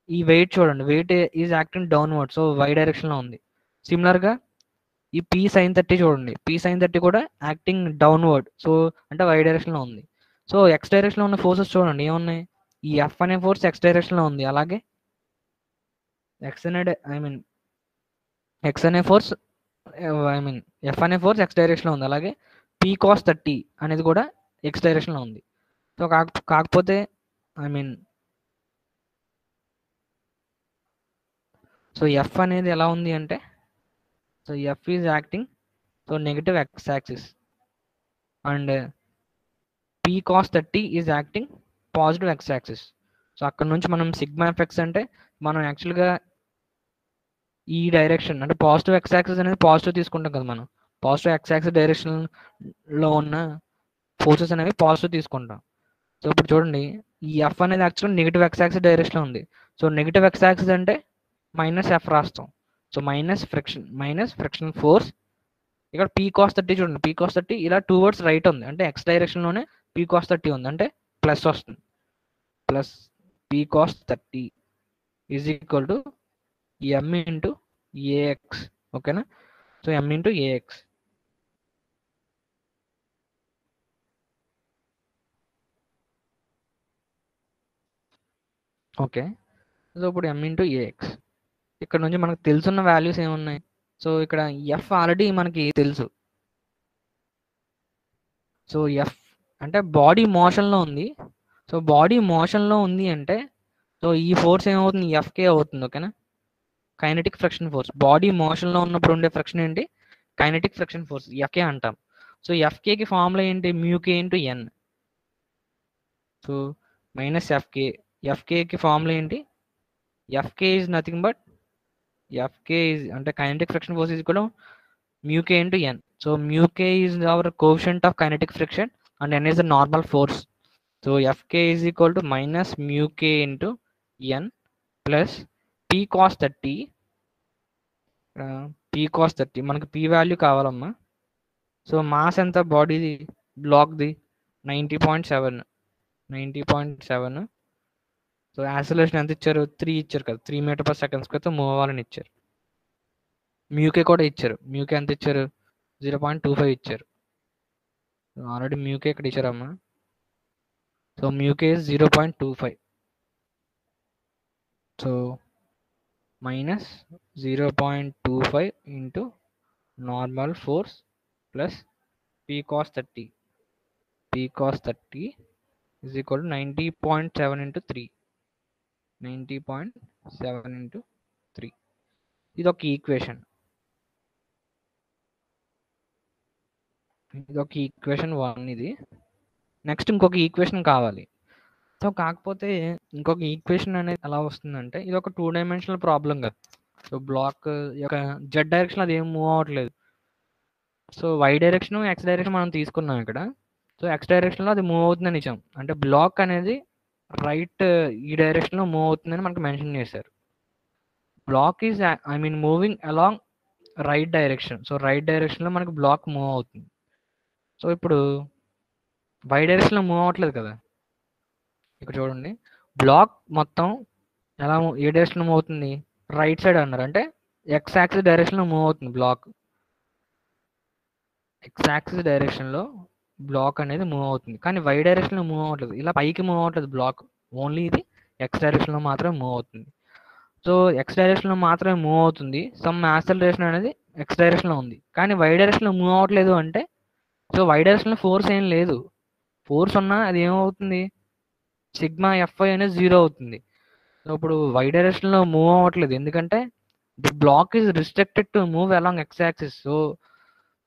ఈ వెయిట్ చూడండి, weight is acting downward, so why డైరెక్షన్లో ఉంది. సిమిలర్గా ఈ పీ సైన్ 30 చూడండి, పీ సైన్ 30 కూడా యాక్టింగ్ డౌన్వర్డ్, సో అంటే వై డైరెక్షన్లో ఉంది. సో ఎక్స్ డైరెక్షన్లో ఉన్న ఫోర్సెస్ చూడండి ఏమున్నాయి, ఈ ఎఫ్ అనే ఫోర్స్ ఎక్స్ డైరెక్షన్లో ఉంది. అలాగే ఎక్స్ అనే ఫోర్స్ ఎఫ్ అనే ఫోర్స్ ఎక్స్ డైరెక్షన్లో ఉంది. అలాగే పీ కాస్ 30 అనేది కూడా ఎక్స్ డైరెక్షన్లో ఉంది. సో కాకపోతే సో ఎఫ్ అనేది ఎలా ఉంది అంటే, so F is acting so negative X axis and P cos 30 is acting positive X axis. So అక్కడ నుంచి మనం సిగ్మా ఎఫెక్ట్స్ అంటే మనం యాక్చువల్గా ఈ డైరెక్షన్ అంటే పాజిటివ్ ఎక్స్ యాక్సిస్ అనేది పాజిటివ్ తీసుకుంటాం కదా మనం. పాజిటివ్ ఎక్స్ యాక్సిస్ డైరెక్షన్లో ఉన్న ఫోర్సెస్ అనేవి పాజిటివ్ తీసుకుంటాం. సో ఇప్పుడు చూడండి ఈ ఎఫ్ అనేది యాక్చువల్గా నెగిటివ్ ఎక్స్ యాక్సిస్ డైరెక్షన్లో ఉంది. సో నెగిటివ్ ఎక్స్ యాక్సిస్ అంటే మైనస్ ఎఫ్ రాస్తాం. So minus friction force. ఇక్కడ పీ కాస్ 30 చూడండి, పీ కాస్ 30 ఇలా టువర్డ్స్ రైట్ ఉంది, అంటే ఎక్స్ డైరెక్షన్లోనే పీ కాస్ 30 ఉంది, అంటే ప్లస్ వస్తుంది. Plus P cos 30 is equal to M into AX. ఓకేనా, so m into AX. Okay, so ఇప్పుడు ఎం ఇంటూ ఏఎక్స్. ఇక్కడ నుంచి మనకు తెలుసున్న వాల్యూస్ ఏమున్నాయి, సో ఇక్కడ ఎఫ్ ఆల్రెడీ మనకి తెలుసు. సో ఎఫ్ అంటే బాడీ మోషన్లో ఉంది. సో బాడీ మోషన్లో ఉంది అంటే సో ఈ ఫోర్స్ ఏమవుతుంది, ఎఫ్కే అవుతుంది. ఓకేనా, కైనెటిక్ ఫ్రిక్షన్ ఫోర్స్. బాడీ మోషన్లో ఉన్నప్పుడు ఉండే ఫ్రిక్షన్ ఏంటి, కైనెటిక్ ఫ్రిక్షన్ ఫోర్స్, ఎఫ్కే అంటాం. సో ఎఫ్కేకి ఫార్ములా ఏంటి, mu k into N. So minus ఎఫ్కేకి ఫార్ములా ఏంటి, F k is nothing but F k is అంటే కైనెటిక్ ఫ్రిక్షన్ ఫోర్స్ ఈజ్ కూడా mu k into N. So mu k is our coefficient of kinetic friction and N is the normal force. So FK is equal to minus mu k into N plus P cos 30. P cos 30 మనకి P value కావాలమ్మా. So mass ఎంత బాడీది, బ్లాక్ది 90.7. So acceleration ఎంత ఇచ్చారు, 3 ఇచ్చారు కదా, 3 మీటర్/సెకండ్స్ అయితే move అవ్వాలని ఇచ్చారు. మ్యూకే కూడా ఇచ్చారు, మ్యూకే ఎంత ఇచ్చారు, 0.25 ఇచ్చారు. ఆల్రెడీ మ్యూకే ఇక్కడ ఇచ్చారమ్మా. So mu k is 0.25. So minus 0.25 into normal force plus P cos 30. P cos 30 is equal to 90.7 into 3. 90.7 into 3. ఇది ఒక ఈక్వేషన్. ఇది ఒక ఈక్వేషన్ 1 ఇది. నెక్స్ట్ ఇంకొక ఈక్వేషన్ కావాలి. సో కాకపోతే ఇంకొక ఈక్వేషన్ అనేది ఎలా వస్తుందంటే ఇది ఒక 2 డైమెన్షనల్ ప్రాబ్లం కదా. సో బ్లాక్ యొక్క జెడ్ డైరెక్షన్ అది ఏం మూవ్ అవ్వట్లేదు. So why direction x direction మనం తీసుకున్నాం ఇక్కడ. సో ఎక్స్ డైరెక్షన్లో అది మూవ్ అవుతుందని ఇచ్చాం, అంటే బ్లాక్ అనేది రైట్ ఈ డైరెక్షన్లో మూవ్ అవుతుందని మనకు మెన్షన్ చేశారు. Block is moving along right direction. So right డైరెక్షన్లో మనకు బ్లాక్ మూవ్ అవుతుంది. సో ఇప్పుడు వై డైరెక్షన్లో మూవ్ అవ్వట్లేదు కదా. ఇక్కడ చూడండి బ్లాక్ మొత్తం ఎలా ఏ డైరెక్షన్లో మూవ్ అవుతుంది, రైట్ సైడ్ అన్నారు, అంటే ఎక్స్ యాక్సిస్ డైరెక్షన్లో మూవ్ అవుతుంది బ్లాక్. ఎక్స్ యాక్సిస్ డైరెక్షన్లో బ్లాక్ అనేది మూవ్ అవుతుంది. కానీ వై డైరెక్షన్లో మూవ్ అవ్వట్లేదు, ఇలా పైకి మూవ్ అవ్వట్లేదు బ్లాక్. ఓన్లీ ఇది ఎక్స్ డైరెక్షన్లో మాత్రమే మూవ్ అవుతుంది. సో ఎక్స్ డైరెక్షన్లో మాత్రమే మూవ్ అవుతుంది. సమ్ యాక్సలరేషన్ అనేది ఎక్స్ డైరెక్షన్లో ఉంది, కానీ వై డైరెక్షన్లో మూవ్ అవ్వట్లేదు అంటే సో వై డైరెక్షన్లో ఫోర్స్ ఏం లేదు. ఫోర్స్ ఉన్నా అది ఏమవుతుంది, సిగ్మా ఎఫ్ఐ అనేది జీరో అవుతుంది. సో ఇప్పుడు వై డైరెక్షన్లో మూవ్ అవ్వట్లేదు, ఎందుకంటే the block is restricted to move along X axis.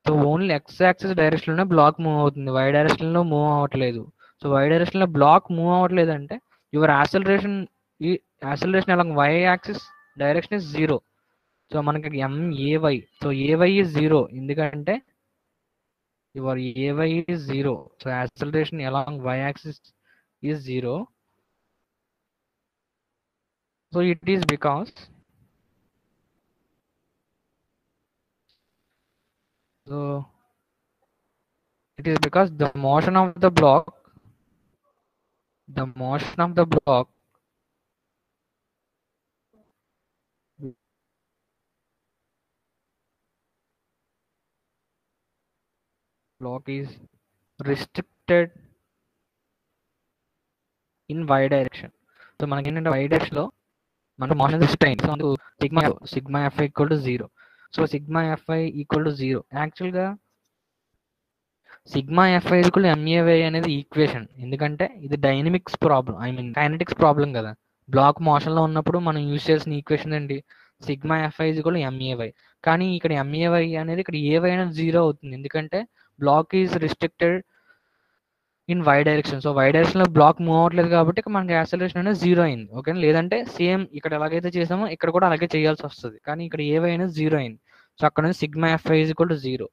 So only X axis డైరెక్షన్లోనే బ్లాక్ మూవ్ అవుతుంది, వై డైరెక్షన్లో మూవ్ అవ్వట్లేదు. సో వై డైరెక్షన్లో బ్లాక్ మూవ్ అవ్వట్లేదు అంటే యువర్ యాక్సలరేషన్, ఈ acceleration along Y axis direction is zero. So మనకి MAY, so AY is zero, ఎందుకంటే your AY is zero. So acceleration along Y axis is zero. So it is because so it is because the motion of the block is restricted in y direction. So మనకి ఏంటంటే y direction లో మన motion restrict అయింది. So అందుకు sigma FY equal to zero. So sigma FY equal to zero. యాక్చువల్గా sigma FY equal to MAY అనేది equation, ఎందుకంటే ఇది dynamics problem, I mean kinetics problem కదా. బ్లాక్ మోషన్లో ఉన్నప్పుడు మనం యూజ్ చేసిన ఈక్వేషన్ ఏంటి, sigma FY equal to MAY. కానీ ఇక్కడ ఎంఏవై అనేది ఇక్కడ ఏవై అనేది జీరో అవుతుంది, ఎందుకంటే block is restricted in y direction. So why డైరెక్షన్లో బ్లాక్ మూవ్ అవ్వట్లేదు కాబట్టి మనకి యాక్సలరేషన్ అనేది జీరో అయింది. ఓకే, లేదంటే సేమ్ ఇక్కడ ఎలాగైతే చేసామో ఇక్కడ కూడా అలాగే చేయాల్సి వస్తుంది, కానీ ఇక్కడ ఏవై అనేది జీరో అయింది. సో అక్కడ నుంచి sigma f i is equal to zero.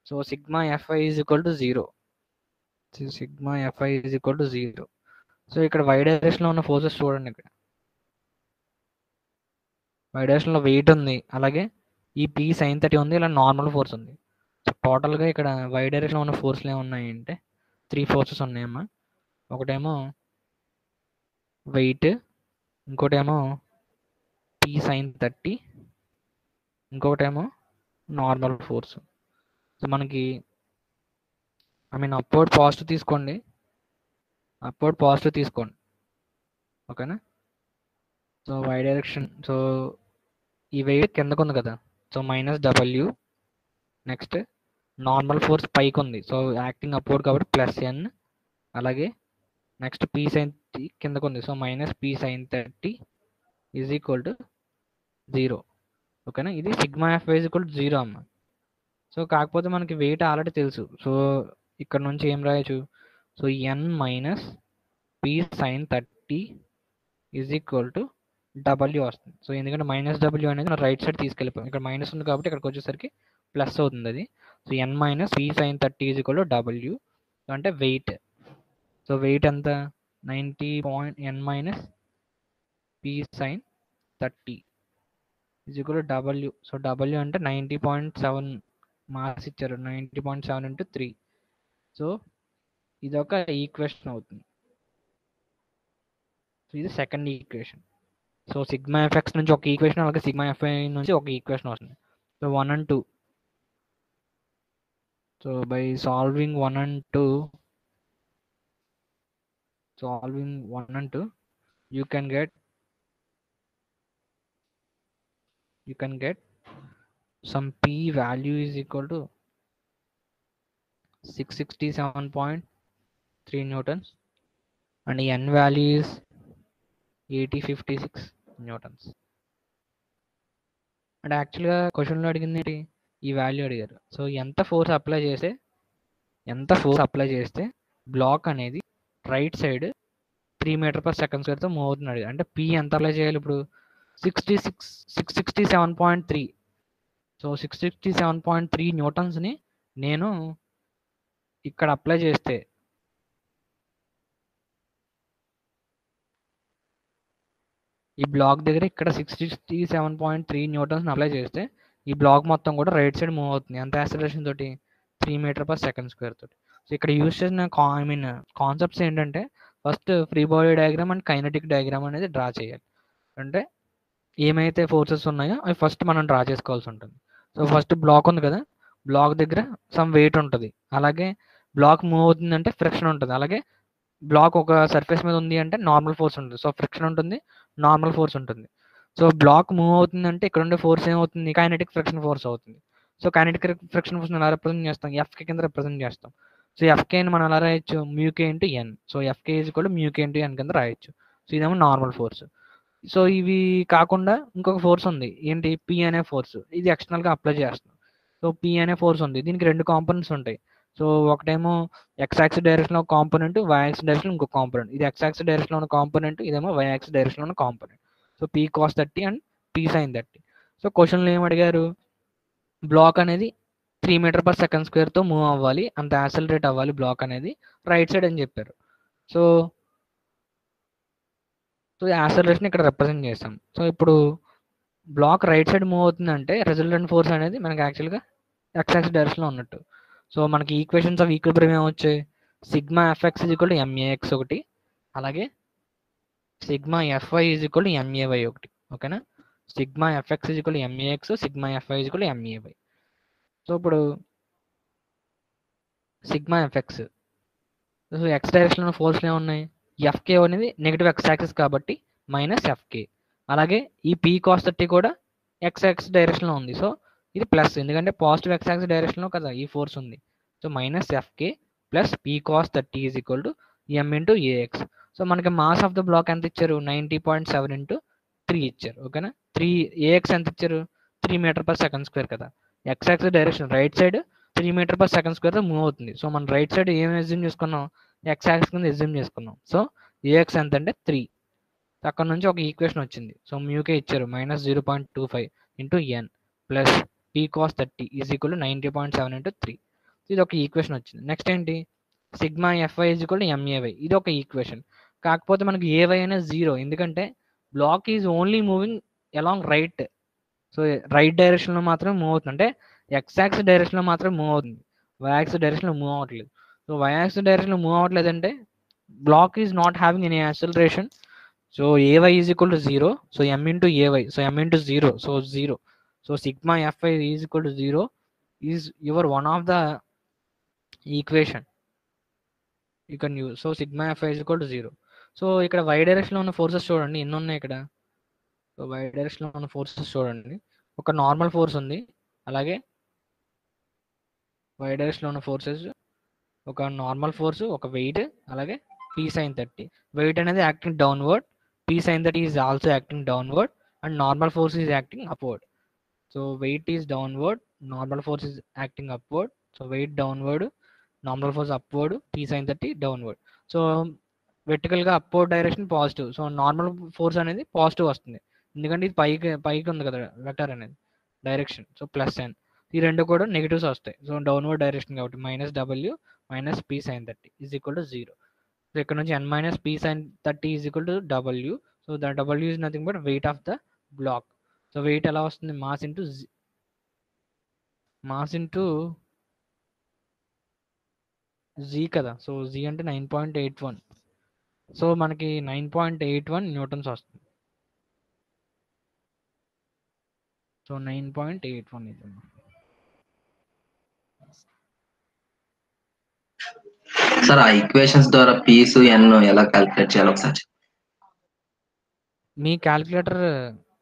So sigma f i is equal to zero. Sigma f i is equal to zero. So ఇక్కడ వై డైరెక్షన్లో ఉన్న ఫోర్సెస్ చూడండి, ఇక్కడ వై డైరెక్షన్లో వెయిట్ ఉంది, అలాగే ఈ పీ సైన్ 30 ఉంది, ఇలా నార్మల్ ఫోర్స్ ఉంది. సో టోటల్గా ఇక్కడ వై డైరెక్షన్లో ఉన్న ఫోర్స్లు ఏమున్నాయి అంటే 3 ఫోర్సెస్ ఉన్నాయమ్మా. ఒకటేమో వెయిట్, ఇంకోటేమో పీ సైన్ 30, ఇంకొకటేమో నార్మల్ ఫోర్స్. సో మనకి ఐ మీన్ అప్వర్డ్ పాజిటివ్ తీసుకోండి, ఓకేనా. సో వై డైరెక్షన్, సో ఈ వెయిట్ కిందకు ఉంది కదా, so minus W. Next normal force పైకి ఉంది, సో యాక్టింగ్ అప్వర్డ్ కాబట్టి ప్లస్ ఎన్. అలాగే నెక్స్ట్ పీ సైన్ కిందకు ఉంది, so minus P sine 30 is equal to zero. ఓకేనా, ఇది sigma F is equal to zero అమ్మ. సో కాకపోతే మనకి వెయిట్ ఆల్రెడీ తెలుసు, సో ఇక్కడ నుంచి ఏం రాయొచ్చు, so N minus P sine 30 is equal to W వస్తుంది. సో ఎందుకంటే మైనస్ డబ్ల్యూ అనేది మనం రైట్ సైడ్ తీసుకెళ్ళిపోయాం, ఇక్కడ మైనస్ ఉంది కాబట్టి ఇక్కడికి వచ్చేసరికి ప్లస్ అవుతుంది అది. So N minus P sine 30 is equal to W అంటే వెయిట్. సో వెయిట్ ఎంత, 90 N minus P sine 30 is equal to W. So W అంటే 90.7 మాస్ ఇచ్చారు, 90.7 ఇంటూ 3. సో ఇదొక ఈక్వేషన్ అవుతుంది. సో ఇది second equation. So sigma FX నుంచి ఒక equation, అలాగే సిగ్మా ఎఫ్ఐ నుంచి ఒక ఈక్వేషన్ వస్తుంది. So 1 and 2. So by solving 1 and 2, you can get some p value is equal to 667.3 newtons and n value is 8056 newtons. And యాక్చువల్గా క్వశ్చన్లో అడిగింది ఏంటి, ఈ వాల్యూ అడిగారు. సో ఎంత ఫోర్స్ అప్లై చేస్తే బ్లాక్ అనేది రైట్ సైడ్ 3 మీటర్/సెకండ్ మూవ్ అవుతున్నాడు, అంటే పి ఎంత అప్లై చేయాలి ఇప్పుడు, 667.3. సో 667.3 న్యూటన్స్ని నేను ఇక్కడ అప్లై చేస్తే ఈ బ్లాక్ దగ్గర ఇక్కడ 667.3 న్యూటన్స్ అప్లై చేస్తే ఈ బ్లాక్ మొత్తం కూడా రైట్ సైడ్ మూవ్ అవుతుంది, ఎంత యాక్సిలరేషన్ తోటి, 3 మీటర్/సెకండ్ తోటి. సో ఇక్కడ యూజ్ చేసిన కాన్సెప్ట్స్ ఏంటంటే, first free body diagram and kinetic diagram అనేది డ్రా చేయాలి. అంటే ఏమైతే ఫోర్సెస్ ఉన్నాయో అవి ఫస్ట్ మనం డ్రా చేసుకోవాల్సి ఉంటుంది. సో ఫస్ట్ బ్లాక్ ఉంది కదా, బ్లాక్ దగ్గర సమ్ వెయిట్ ఉంటుంది, అలాగే బ్లాక్ మూవ్ అవుతుందంటే ఫ్రిక్షన్ ఉంటుంది. అలాగే బ్లాక్ ఒక సర్ఫేస్ మీద ఉంది అంటే నార్మల్ ఫోర్స్ ఉంటుంది. సో ఫ్రిక్షన్ ఉంటుంది, నార్మల్ ఫోర్స్ ఉంటుంది. సో బ్లాక్ మూవ్ అవుతుందంటే ఇక్కడ ఉండే ఫోర్స్ ఏమవుతుంది, కైనెటిక్ ఫ్రిక్షన్ ఫోర్స్ అవుతుంది. సో కైనెటిక్ ఫ్రిక్షన్ ఫోర్స్ ఎలా రిప్రజెంట్ చేస్తాం, ఎఫ్కే కింద రిప్రజెంట్ చేస్తాం. సో ఎఫ్కేని మనం ఎలా రాయొచ్చు, mu k into N. So FK is equal to mu k into N కింద రాయొచ్చు. సో ఇదేమో నార్మల్ ఫోర్స్. సో ఇవి కాకుండా ఇంకొక ఫోర్స్ ఉంది, ఏంటి, పి అనే ఫోర్స్. ఇది ఎక్స్టర్నల్గా అప్లై చేస్తాం. సో పి అనే ఫోర్స్ ఉంది, దీనికి రెండు కాంపోనెంట్స్ ఉంటాయి. సో ఒకటేమో ఎక్స్ యాక్సిస్ డైరెక్షన్ ఒక కాంపోనెంట్, వై యాక్సిస్ డైరెక్షన్ ఇంకో కాంపోనెంట్. ఇది ఎక్స్ యాక్సిస్ డైరెక్షన్ ఉన్న కాంపోనెంట్, ఇదేమో వై యాక్సిస్ డైరెక్షన్ ఉన్న component. So P cos 30 and P sine 30. So క్వశ్చన్లో ఏం అడిగారు, బ్లాక్ అనేది 3 మీటర్ పర్ సెకండ్ స్క్వేర్తో మూవ్ అవ్వాలి, అంత యాక్సలరేట్ అవ్వాలి బ్లాక్ అనేది రైట్ సైడ్ అని చెప్పారు. సో సో యాక్సలరేషన్ ఇక్కడ రిప్రజెంట్ చేస్తాం. సో ఇప్పుడు బ్లాక్ రైట్ సైడ్ మూవ్ అవుతుందంటే రిజల్టెంట్ ఫోర్స్ అనేది మనకి యాక్చువల్గా ఎక్స్ యాక్సిస్ డైరెక్షన్లో ఉన్నట్టు. సో మనకి ఈక్వేషన్స్ ఆఫ్ ఈక్విలిబ్రియం ఏమొచ్చాయి, sigma FX is equal to MAX ఒకటి, అలాగే sigma f i is equal to MAY ఒకటి. ఓకేనా, sigma FX is equal to ఎంఏఎక్స్, sigma f i is equal to MAY. So ఇప్పుడు సిగ్మా ఎఫ్ఎక్స్, సో ఎక్స్ డైరెక్షన్లో ఫోర్స్లు ఏమున్నాయి, FK అనేది నెగిటివ్ ఎక్స్ యాక్సిస్ కాబట్టి మైనస్ ఎఫ్కే. అలాగే ఈ పీ కాస్ 30 కూడా ఎక్స్ యాక్సిస్ డైరెక్షన్లో ఉంది. సో ఇది ప్లస్, ఎందుకంటే పాజిటివ్ ఎక్స్ యాక్సిస్ డైరెక్షన్లో కదా ఈ ఫోర్స్ ఉంది. So minus FK plus P cos 30 is equal to M into AX. So మనకి మాస్ ఆఫ్ ద బ్లాక్ ఎంత ఇచ్చారు, 90.7 ఇంటూ 3 ఇచ్చారు. ఓకేనా, 3 ఏఎక్స్ ఎంత ఇచ్చారు, 3 మీటర్ పర్ సెకండ్ స్క్వేర్ కదా. X axis direction right side 3 metre per second స్క్వేర్తో move అవుతుంది. సో మనం రైట్ సైడ్ ఏం ఎజ్యూమ్ చేసుకున్నాం, ఎక్స్ యాక్సిస్ కింద ఎజ్యూమ్ చేసుకున్నాం. సో ఏఎక్స్ ఎంత అంటే 3. అక్కడ నుంచి ఒక ఈక్వేషన్ వచ్చింది. సో మ్యూకే ఇచ్చారు minus 0.25 into N plus P cos 30 is equal to 90.7 into 3. ఇది ఒక ఈక్వేషన్ వచ్చింది. నెక్స్ట్ ఏంటి, sigma f i is equal to ma y, ఇది ఒక ఈక్వేషన్. కాకపోతే మనకి ఏవై అనేది 0, ఎందుకంటే block is only moving along right. So right డైరెక్షన్లో మాత్రమే మూవ్ అవుతుంది, అంటే ఎక్స్ యాక్సిస్ డైరెక్షన్లో మాత్రమే మూవ్ అవుతుంది, వై యాక్సిస్ డైరెక్షన్లో మూవ్ అవ్వట్లేదు. సో వై యాక్సిస్ డైరెక్షన్లో మూవ్ అవ్వట్లేదు అంటే block is not having any acceleration. So ay is equal to 0. So m into ay. So m into 0. So 0. So sigma fi is equal to 0 is your one of the equation you can use. So sigma fi is equal to 0. So ఇక్కడ y డైరెక్షన్లో ఉన్న forces చూడండి ఎన్ని ఉన్నాయి ఇక్కడ. So y డైరెక్షన్లో ఉన్న forces చూడండి, ఒక నార్మల్ ఫోర్స్ ఉంది, అలాగే y డైరెక్షన్లో ఉన్న ఫోర్సెస్ ఒక నార్మల్ ఫోర్స్, ఒక వెయిట్, అలాగే p sin 30. వెయిట్ అనేది acting downward, p sin 30 is also acting downward, and normal force is acting upward. So weight is downward, normal force is acting upward. So weight downward, normal force upward, p sin 30 downward. So vertical గా upward direction positive. So normal force అనేది positive వస్తుంది, ఎందుకంటే ఇది పైకి పైకి ఉంది కదా vector అనేది డైరెక్షన్. సో ప్లస్ n, ఈ రెండు కూడా నెగిటివ్స్ వస్తాయి. సో డౌన్వర్డ్ డైరెక్షన్ కాబట్టి minus W minus P sine 30 is equal to 0. So ఇక్కడ నుంచి n minus P sine 30 is equal to W. So the W is nothing but weight of the block. So weight ఎలా వస్తుంది, mass into g కదా. So g అంటే 9.81. So మనకి 9.81 Newton's వస్తుంది. So 9.81 ఇది. Sir ఆ ఈక్వేషన్స్ ద్వారా పీస్ ఎన్ ఎలా క్యాలిక్యులేట్ చేయాలి ఒకసారి. మీ క్యాలిక్యులేటర్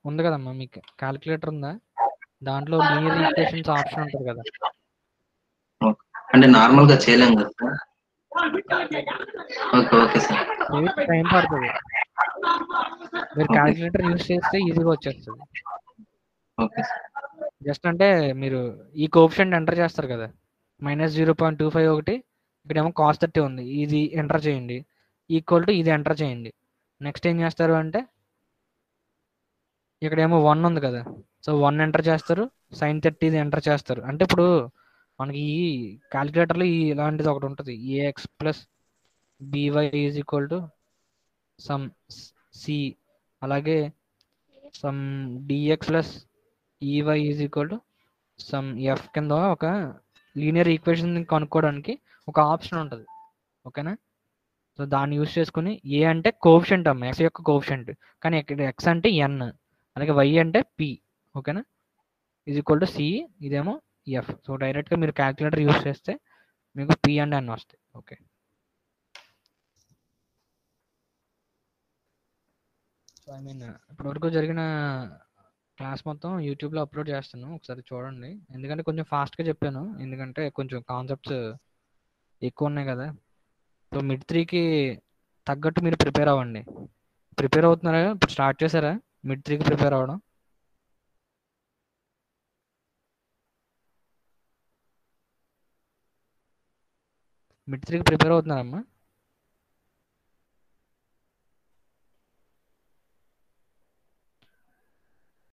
ఉంది కదమ్మా, మీకు క్యాలిక్యులేటర్ ఉందా, దాంట్లో లీనియర్ ఈక్వేషన్స్ ఆప్షన్ ఉంటుంది కదా. అంటే నార్మల్ గా చేయలేం కదా sir. Okay okay sir, time పడుతుంది, మీరు క్యాలిక్యులేటర్ యూజ్ చేస్తే ఈజీగా వచ్చేస్తుంది. ఓకే జస్ట్ అంటే మీరు ఈ కోఎఫిషియంట్ ఎంటర్ చేస్తారు కదా, మైనస్ 0.25 ఒకటి, ఇక్కడేమో కాస్ 30 ఉంది, ఇది ఎంటర్ చేయండి, ఈక్వల్ టు ఇది ఎంటర్ చేయండి. నెక్స్ట్ ఏం చేస్తారు అంటే ఇక్కడేమో 1 ఉంది కదా, సో 1 ఎంటర్ చేస్తారు, సైన్ 30 ఇది ఎంటర్ చేస్తారు. అంటే ఇప్పుడు మనకి ఈ క్యాలిక్యులేటర్లో ఇలాంటిది ఒకటి ఉంటుంది, AX plus BY is equal to some C, అలాగే some DX plus EY is equal to some F కింద ఒక లీనియర్ ఈక్వేషన్ కనుక్కోవడానికి ఒక ఆప్షన్ ఉంటుంది. ఓకేనా, సో దాన్ని యూజ్ చేసుకుని ఏ అంటే కోఎఫిషియంట్ అమ్మ, ఎక్స్ యొక్క కోఎఫిషియంట్, కానీ ఇక్కడ ఎక్స్ అంటే ఎన్, అలాగే వై అంటే పి. ఓకేనా, ఈజ్ ఈక్వల్ టు సి, ఇదేమో ఎఫ్. సో డైరెక్ట్గా మీరు క్యాలిక్యులేటర్ యూజ్ చేస్తే మీకు పి అండ్ ఎన్ వస్తాయి. ఓకే. సో ఐ మీన్ ఇప్పటివరకు జరిగిన క్లాస్ మొత్తం యూట్యూబ్లో అప్లోడ్ చేస్తాను, ఒకసారి చూడండి. ఎందుకంటే కొంచెం ఫాస్ట్గా చెప్పాను, ఎందుకంటే కొంచెం కాన్సెప్ట్స్ ఎక్కువ ఉన్నాయి కదా. సో మిడ్ 3కి తగ్గట్టు మీరు ప్రిపేర్ అవ్వండి. ప్రిపేర్ అవుతున్నారా? ఇప్పుడు స్టార్ట్ చేశారా మిడ్ 3కి ప్రిపేర్ అవ్వడం? మిడ్ 3కి ప్రిపేర్ అవుతున్నారమ్మా?